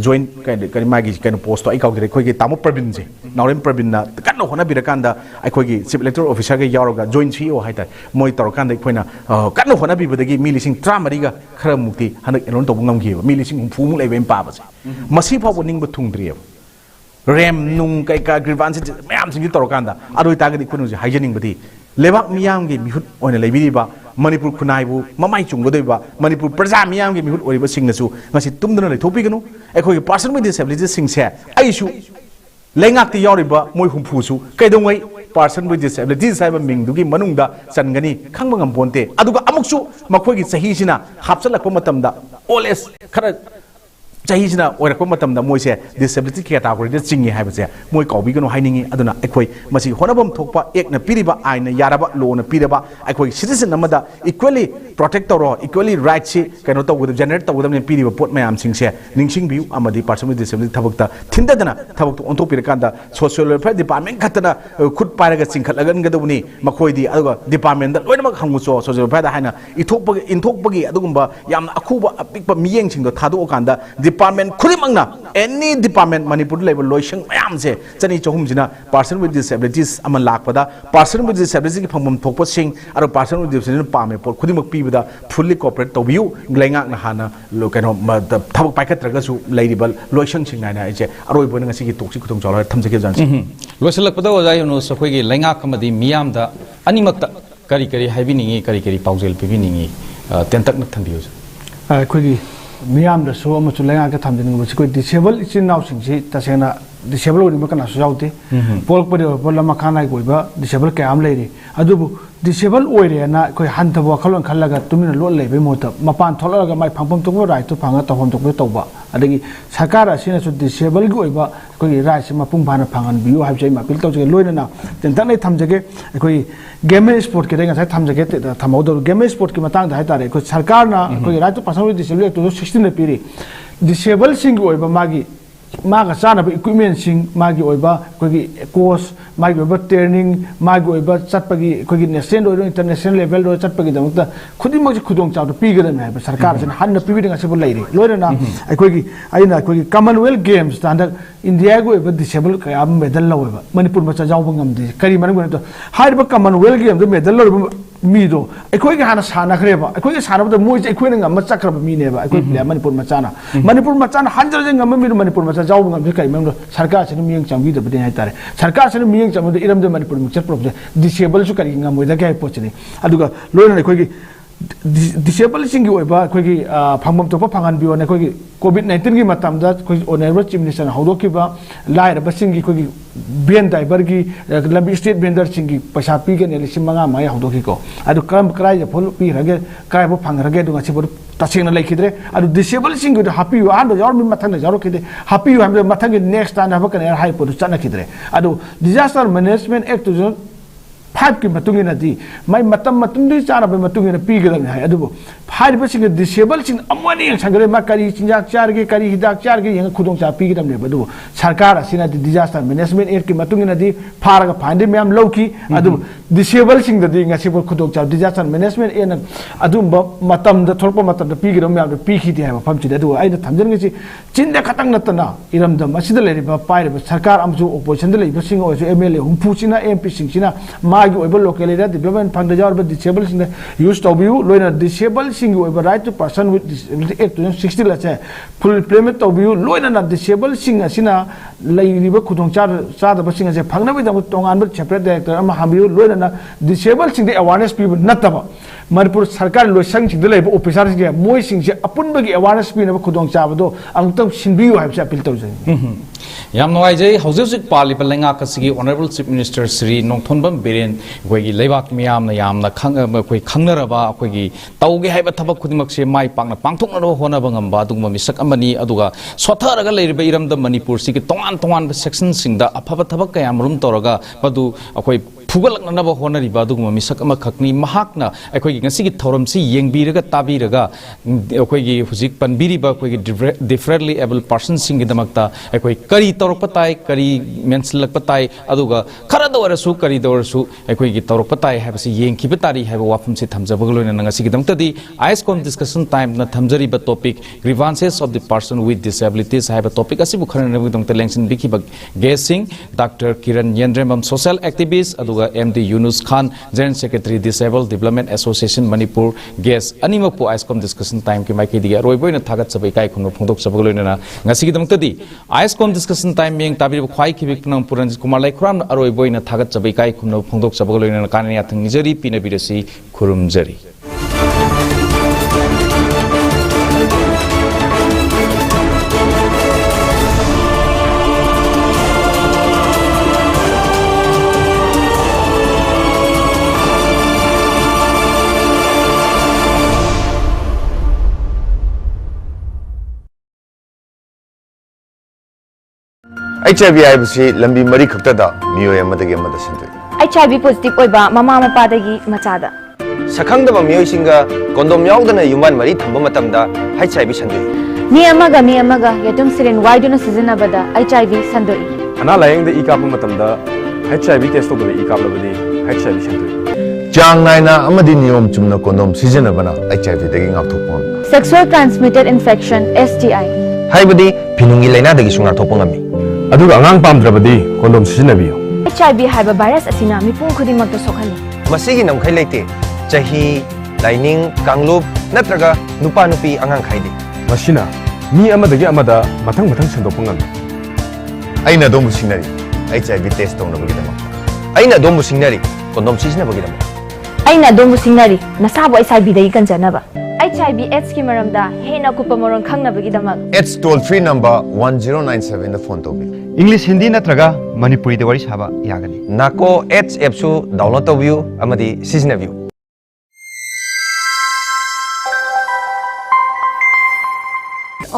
जॉइन कनि मागी कनो पोस्ट आई काउगिरे अखोगी तामो प्रवीण जे नावरेम प्रवीण ना कनो होना बिरकांदा अखोगी चीफ इलेक्टोरल ऑफिसर के यारोगा जॉइन सीओ हाइता मोय तौर कांदा अखोइना कनो होना बिबदगी मी लिसिंग 30 गा खरा मुक्ति हनक एनरोल तौब ngamगिबा मी लिसिंग हुमफुम लेबेम पाबसे मसी फाव निंग थुंद्रियब रेम नुंग कई ग्रीवांस मैम सिंह तौरकांदा अदुई तागदी खुनु हाइजनिंगबदी लेबाक मियामगी मिहुत ओइना लेबिरिबा मणिपुर खुनाइबु ममाई चुंगदोइबा मणिपुर प्रजा मियामगी मिहुत ओइबा सिंगनसु ngasi tumdana leithopiganu अखोई पर्सन विथ डिसेबिलिटी सिंगसे आइसु लेंगाक्ति यावरिबा मोय हुमफुसु कैदोंगै पर्सन विथ डिसेबिलिटी साइबा मिंगदुगी मनुंगदा चनगनी खंगबा ngambonte aduga amuksu makhoi gi sahisina hapsalakpa matamda oles khara चाहिए ओरकम मोसे डिसेबिलिटी कैटेगरी चिंगे है मोई कौबीगनो हाइनिंगी अदुना अखोई मसी होनबम थोपा एकना पीरिबा आइन यारबा लोन पीरबा अखोई सिटीजन अमदा इक्वली प्रोटेक्ट तौरो इक्वली राइट से कनो तौगद जनरेट तौगदम पीरिबा पोट मयाम सिंगसे निंगसिंग बिउ अमदी पर्सन विथ डिसेबिलिटी थबकता थिंददना थबक ओंथो पिरकांदा सोशल वेलफेयर डिपार्टमेंट खतना खुद पारगा चिंखलगनगदबनी मखोइदी अदुगा डिपार्टमेंट दा लोइनमक हंगुचो सोशल वेलफेयर दा हाइना इंथोकपगी अदुगुंबा याम अखुबा अपिकपा मियेंग सिंगदो थादोकांदा डिपार्टमेंट खुदिमंगना एनी डिपार्टमेंट मणिपुर लेवल लोइसंग मयाम से चनी चहुमजिना पर्सन विथ डिसेबिलिटीज अमन लाकपदा पर्सन विथ डिसेबिलिटी की फंगम थोपसिंग आरो पर्सन विथ डिसेबिलिटी पामे पोर खुदिमक पीबदा फुल्ली कोऑपरेट तोबियु ग्लेंगाक नहाना लो कनो थबक पाइखत्रगसु लेरिबल लोइसंग सिंगनाइना आइजे अरोइबो नंगसी की टोक्सी खुदों चालर थमजके जानसी लोइसलकपदा ओजा यूनुस अखोइगी लेंगाक अमदी मियामदा अनिमक्ता करी करी हाइबिनिंगी करी करी पाउजेल पिबिनिंगी तेंतक न थंबियो अखोइगी मियाम दसो अमचु लेंगा के थमजनिंग बस कोई डिसेबल इचिन नाउ सिंगसी तसेना डिसेबल ओरिबा कना सुजाउते पोलपदे पोल मखानाय गोइबा डिसेबल कयाम लेरि अदुबु डिसेबल ओइरे ना कोई हंतबो खलन खल्लगा तुमिना लोल लेबे मोत मपान थोलगा माइ फंगपम तोबो राइट तो फंगा तफम तोबो तौबा अदगी सरकार असिना सु डिसेबल गि ओइबा कोई राइट मपुंग फाना फंगन बियु हाबजै मापिल तौजगे लोइना तेंतनै थमजगे कोई गेम स्पोर्ट के रेंगा थमजगे थमौदो गेम स्पोर्ट की मतंग दा हाइतारे कोई सरकार ना कोई राइट तो पर्सन विथ डिसेबिलिटी 2016 ने पीरी डिसेबल सिंग ओइबा मागी मागा चानब इक्विपमेंट सिंग मागी ओइबा कोई कोर्स मागी ओइबा ट्रेनिंग मागी ओइबा चटपगी कोई नेशनल ओइरो इंटरनेशनल लेवल रो चटपगी दमकता खुदिमक खुदोंग चाव पीगदन है सरकार से हन्न पीबिदंग असिबो लेरि लोइना अखोगी आइना कोई कॉमनवेल्थ गेम्स तांदा इंडिया को ओइबा डिसेबल कया मेडल लवबा मणिपुर मचा जावब ngamdi करी मनगु तो हाइबा कॉमनवेल्थ गेम दो मेडल लवबा मीदो अखोई हाना सानाखरेबा अखोई सानाबदा मोइजे अखोई ngam चक्रब मीनेबा अखोई प्ले मणिपुर मचाना हंजरजे ngam मी मणिपुर मचा जावब ngam कई मंगो सरकार से मियंग चांगी दबदे हाइतारे सरकार से मियंग चांगो इरमदे मणिपुर मिक्सर प्रोजेक्ट डिसेबल सु करी ngam मोइदा के पोचने अदुगा लोइना अखोई disabled singi oiba khoi phangmam to phangan bion khoi COVID-19 gi matam da khoi honorable chief minister hodoki ba lai ra singi khoi ben driver gi lambi state vendor singi paisa pi ge ne lisim manga mai hodoki ko adu kam krai ja phol pi rage krai bo phang rage du ngasi bo tasing na laikidre adu disabled singi do happy you ando yor mi mathang na jaro kide happy you am mathang gi next time ha kan hai po chana kidre adu disaster management act 5 की मतुंगी नदी मैं मतम मतुंदी चारा बे मतुंगी न P गदन है अदुबो five busing disable सिंग अमनी संगरे मा करी चिंजाक चार के करी हिदाक चार के यंग खुदों चा पी गदम ने बदुबो सरकार असिना डिजास्टर मैनेजमेंट एड की मतुंगी नदी फारग फाइंडे मैम लौकी अदुबो डिसेबल सिंग ददी ngasi खुदों चा डिजास्टर मैनेजमेंट एन अदुबो मतम द थोरपो मतम द पी गदम मैम द पी खिदे है फम चिदे अदुबो आइना थमजन गसी चिंदे खतंग नतना इरम दम असिदा लेरिबा पाइरबा सरकार अमजु ओपोजिशन द लेबा सिंग ओसु एमएलए हुंफुचिना एमपी सिंगसिना मागी ओइबा लोकल एरिया डेवलपमेंट फंड द जारबा डिसेबल सिंग यूज तोबियु लोइना डिसेबल सिंग ओइबा right to person with disability act 2016 लचे फुल इम्प्लीमेंट तोबियु लोइना डिसेबल सिंग असिना लेरिबा खुदों चादबा सिंग असे फंगनबि दम तोंगान सेपरेट डायरेक्टर अमा हाबियु लोइना डिसेबल सिंग द अवेयरनेस पीबु नतबा मनपुर सरकार लोइसंग सिंग द लेबा ऑफिसर सिंग मोय सिंग से अपुनबगी अवेयरनेस पीनबा खुदों चाबदो अंगतम सिनबियु हाइबसे अपील तौजै याम नवाइजे हौजिक पालिब लेंगा कसगी honourable chief minister Shri Nongthombam Biren कोई लेबाक मियाम यामना खंग कोई खंगनरबा कोई तौगे हाइबा थबक खुदिमक से माइ पांगना पांगथोकनरो होनबा ngamba दुगम मिसक अमनी अदुगा सोथरगा लेरिबा इरम द मणिपुर सिगी तोंगान तोंगान सेक्शन सिंग द अफबा थबक कयाम रुम तोरगा पदु अखोई फुगलकनबा होनरिबा दुगम मिसक अमा खकनी महाकना अखोई ngasi थौरम सि येंगबिरगा ताबिरगा अखोई हुजिक पनबिरिबा अखोई डिफरेंटली एबल पर्सन सिंग दमकता अखोई करी तौरपताई करी मेंसलकपताई अदुगा खरा दवरसु करी दवरसु अखोई की तौरपताई हैबसि येंखिबा तारी हैबा वाफम से थमजबगलोइना नंगसी गिदमतदी आईएसकॉम डिस्कशन टाइम न थमजरिबा topic grievances of the person with disabilities हैबा टॉपिक असिबु खरनबगदमत लेंसन बिखिबा गेसिंग doctor Kiran Yendrembam social activist अदुगा MD Yunus Khan general secretary disabled development association Manipur गेस अनिमकपु आईएसकॉम डिस्कशन टाइम के माइकेदी रोइबोइना थागतसबा इकाई खुनो फोंदोकसबगलोइना ngasigidamaktadi आईएसकॉम डिस्कशन टाइम मेंग ताबिब ख्वाई खिबिक नंग Ranjitkumar Laikhuram अरोइबोइना थागतसबा इकाई खुनो फोंदोकसबगलोइना कानया थंगिजरी पिनबिरसी खुरुमजरी HIV हाइबसी लंबी मरी खक्तदा मियोय अमदगे अमदा सिंदु HIV पॉजिटिव ओइबा ममा मपादगी मचादा सखंगदबा मियोयसिंगा कोंडोम यावदना युमान मरी थंबा मतमदा HIV संदु मी अमगा यतुम सिरिन वाइडुना सिजनबदा HIV संदु अना लायंग द इकाप मतमदा HIV टेस्ट तो बदे इकाप लबदे HIV संदु चांग नायना अमदि नियम चुमना कोंडोम सिजनबना HIV दगी ngakthopon sexual transmitted infection STI हाइबदी फिनुंगी लाइना दगी सुंगारथोपंगमी अदुगा अंगांग पामद्रबदी कोंडोम सिजनबियो HIV हाइबा वायरस असिना मिपुं खुदिमक्ता सोखली मसिगी नमखै लेते चही लाइनिंग कांगलुप नत्रगा नुपा नुपी अंगांग खाइदे मसिना मी अमदगे अमदा मथंग मथंग संदोपंगम अइना दोमु सिंगनरी HIV टेस्ट तौनबगिदम अइना दोमु सिंगनरी कोंडोम सिजनबगिदम अइना दोमु सिंगनरी नसाबो HIV दगी कंजनबा HIV AIDS की मरमदा हेना कुपा मरन खंगनबगिदमक AIDS टोल फ्री नंबर 1097 द फोन तोबी इंग्लिश हिंदी नत्रगा मणिपुरी दवारी साबा यागनी नाको AIDS एप सु डाउनलोड तोबियु अमदी सिजनबियु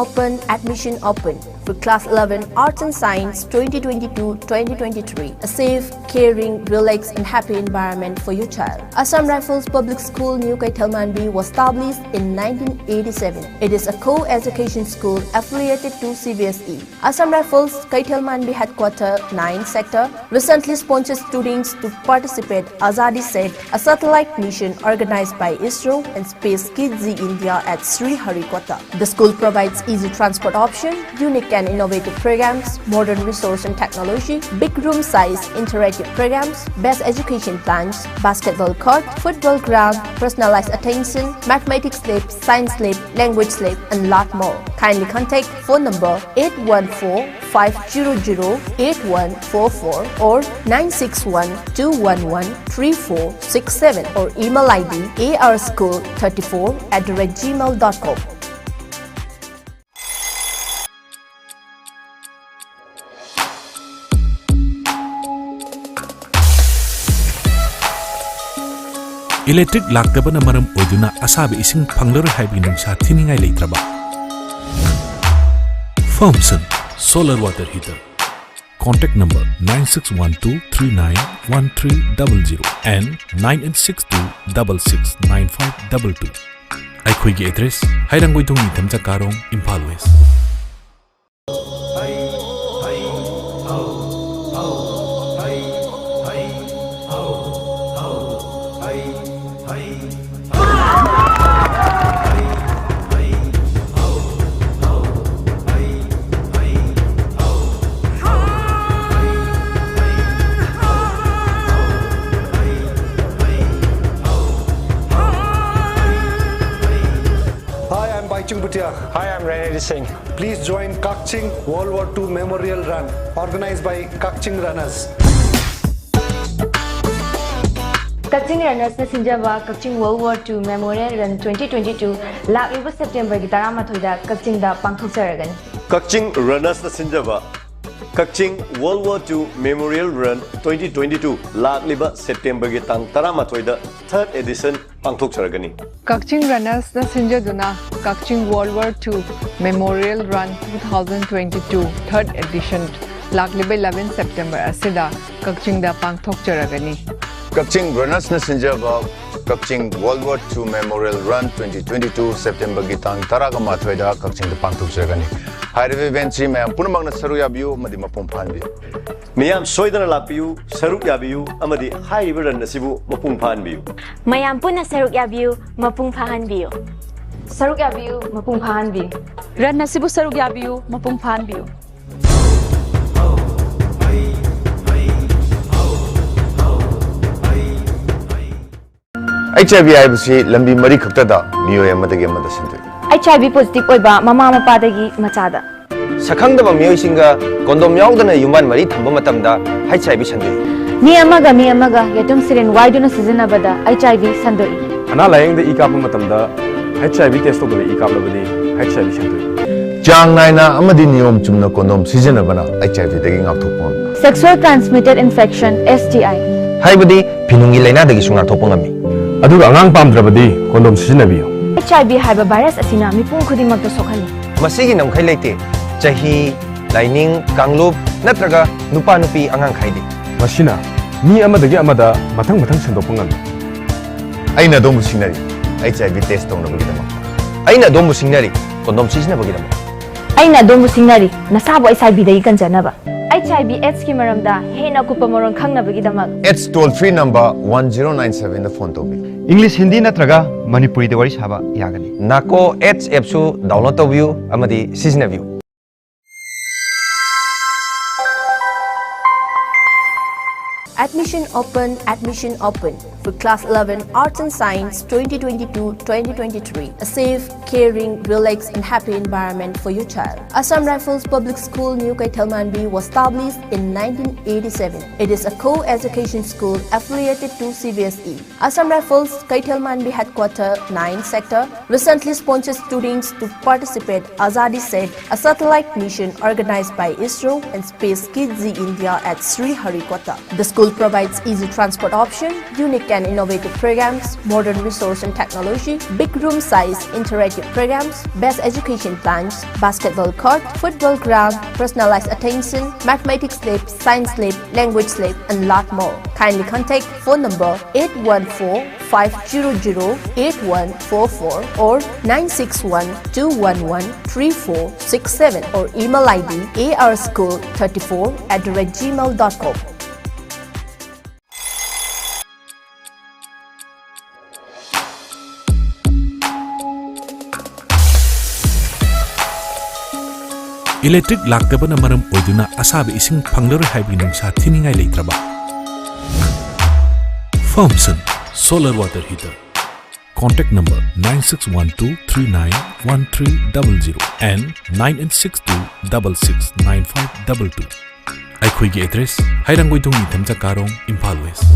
Open admission open for class 11 Arts and Science 2022-2023. A safe, caring, relaxed and happy environment for your child. Assam Rifles Public School New Kaithalmanbi was established in 1987. It is a co-education school affiliated to CBSE. Assam Rifles Kaithalmanbi Headquarter 9 Sector recently sponsored students to participate Azadi Set, a satellite mission organized by ISRO and Space Kids India at Sri Harikota. The school provides easy transport option, unique and innovative programs, modern resource and technology, big room size interactive programs, best education plans, basketball court, football ground, personalized attention, mathematics lab, science lab, language lab, and lot more. Kindly contact phone number 814-500-8144 or 961-211-3467 or email ID arschool34@gmail.com. Electric laktaba na maram oiduna asabi ising panglar haibi nungsa thiningai leitraba. Firmson Solar Water Heater. Contact number 9612391300 and 9862669522. Aikhoigi address Hairanggoidong Nitamja Karong, Impal West. Hi, I'm Ranjitkumar Singh. Please join Kakching World War II Memorial Run, organized by Kakching Runners. Kakching Runners na sinjaba Kakching World War II Memorial Run 2022 laklib September gi 13 da Kakching da pangthokjaragani. Kakching Runners na sinjaba Kakching World War II Memorial Run 2022 laklib September gi tang 13 da 3rd edition pangthokjaragani. Kakching Runners na sinjaduna Kakching World War II Memorial Run 2022 3rd edition laklib 11 September asida Kakching da pangthokjaragani. Kakching Runners na sinjaba Kakching World War II Memorial Run 2022 September gi tang 13 da Kakching da pangthokjaragani. Hairibe event si mayam punamangna saru yabiu amadi mapum phanbi. Mayam soidana lapiu saruk yabiu amadi hairibe ran nasibu mapum phanbiu. Mayam puna saruk yabiu mapung phahanbiu. Saruk yabiu mapung phahanbiu. Ran nasibu saruk yabiu mapung phanbiu. HIV aibasi lambi mari khaktada miyoy amadagi amada sindoi. HIV positive oiba mama mapadagi machada. Sakhangdaba miyoysinga kondom yaudana yuman mari thamba matamda HIV sandoi. Mi amaga yatum siren waiduna sizinabada HIV sandoi. Ana layengda ikapa matamda HIV test tobada ikaplabadi HIV shandoi. Chang naina amadi niyom chumna kondom sizinabana HIV dagi ngakthokpon. Sexual transmitted infection STI. Haibadi pinungi laina dagi sungar thopongami. Aduga angang pamdrabadi kondom sijinabiyo. HIV haiba virus asina mipung khudimagta sokhali. Masigi namkhai leite chahi laining kanglup natraga nupa nupi angang khaidi. Masina mi amadagi amada mathang sandopangami. Aina domu singnari HIV test tongnabagidama. Aina domu singnari kondom sijinabagidama. Aina domu singnari nasabu HIV dai kanjanaba. HIV AIDS ki maramda hena kupamorong khangnabagidama. AIDS toll free number 1097 da phone tobi. English Hindi natraga Manipuri de wari saba yagani. Nako AIDS app su download tobiu amadi sijinabiu. Admission open for Class 11 Arts and Science 2022-2023. A safe, caring, relaxed and happy environment for your child. Assam Rifles Public School New Kaithalmanbi was established in 1987. It is a co-education school affiliated to CBSE. Assam Rifles Kaithalmanbi Headquarter 9 Sector recently sponsored students to participate Azadi Set, a satellite mission organized by ISRO and Space Kids India at Sriharikota. The school provides easy transport option, unique and innovative programs, modern resource and technology, big room size interactive programs, best education plans, basketball court, football ground, personalized attention, mathematics lab, science lab, language lab, and lot more. Kindly contact phone number 814-500-8144 or 961-211-3467 or email ID arschool34@gmail.com. Electric laktabana maram oiduna asabi ising phanglor haibi nungsa thiningai leitraba. Thompson Solar Water Heater. Contact number 9612391300 and 9862669522. Aikhoigi address Hairanggoidong Nithamcha Karong, Imphal West.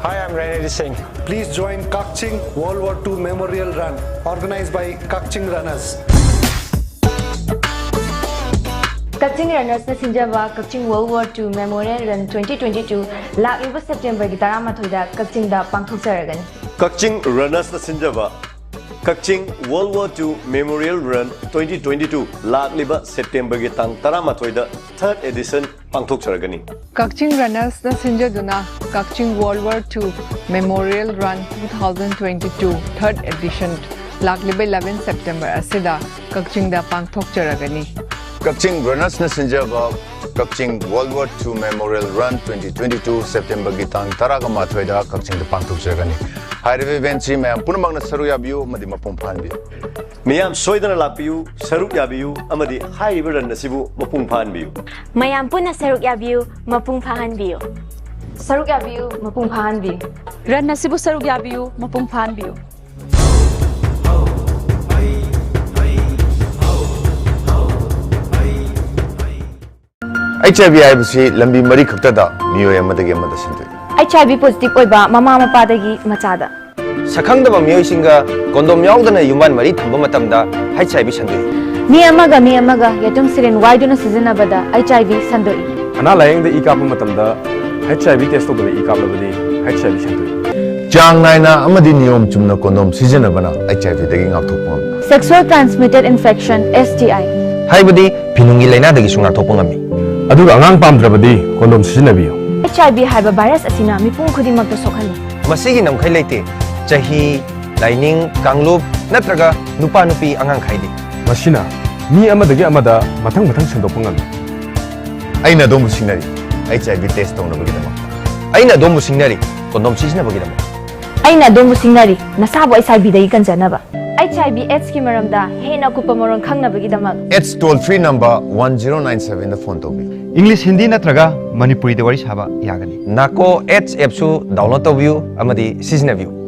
Hi, I'm Ranjitkumar Laikhuram. Please join Kakching World War II Memorial Run, organized by Kakching Runners. Kakching Runners na sinjaba Kakching World War II Memorial Run 2022 lakiba September gi 13 da Kakching da pangthokjaragani. Kakching Runners na sinjaba Kakching World War II Memorial Run 2022 lakiba September gi 13 da 3rd edition pangthokjaragani. Kakching Runners na sinjaduna Kakching World War II Memorial Run 2022 3rd edition lakiba 11 September asida Kakching da pangthokjaragani. Kakching Runners na sinjaba Kakching World War II Memorial Run 2022 September gi 13 da Kakching da pangthokjaragani. Hairive event si mayam punamang na saru yabiyu amadi mapung phanbiyu. Mayam soidana lapiyu saruk yabiyu amadi hairive run nasibu mapung phanbiyu. Mayam puna saruk yabiyu mapung phanbiyu. Saruk yabiyu mapung phanbiyu. Run nasibu saruk yabiyu mapung phanbiyu. HIV aibasi lambi mari khaktada miyoy amadagi amada sindui. HIV positive oiba mama mapadagi machada. Sakhangdaba miyoisinga kondom yaudana yuman mari thamba matamda HIV sandui. Mi amaga yatum sirin waiduna sizinabada HIV sandui. Ana layengda ikapa matamda HIV test tawda ikapa labadi HIV sandui. Chang naina amadi niyom chumna kondom sizinabana HIV dagi ngakthokpam. Sexual transmitted infection STI. Haibadi pinungi laina dagi sungathokpangami. Aduga angang pamdrabadi kondom sijinabiyo. HIV haiba virus asina mipung khudimagta sokhali. Masigi namkhai leite chahi laining kanglup natraga nupa nupi angang khaidi. Masina mi amadagi amada mathang sendokpangami. Aina domu singnari HIV test tawnabagidamak. Aina domu singnari kondom sijinabagidamak. Aina domu singnari nasabu HIV dai kanjanaba. HIV AIDS ki maramda hena kupa morong khangnabagidamak. AIDS toll free number 1097 da phone tobi. English Hindi natraga Manipuri de wari saba yagani. Nako AIDS app su download tawbiyu amadi sijinabiyu.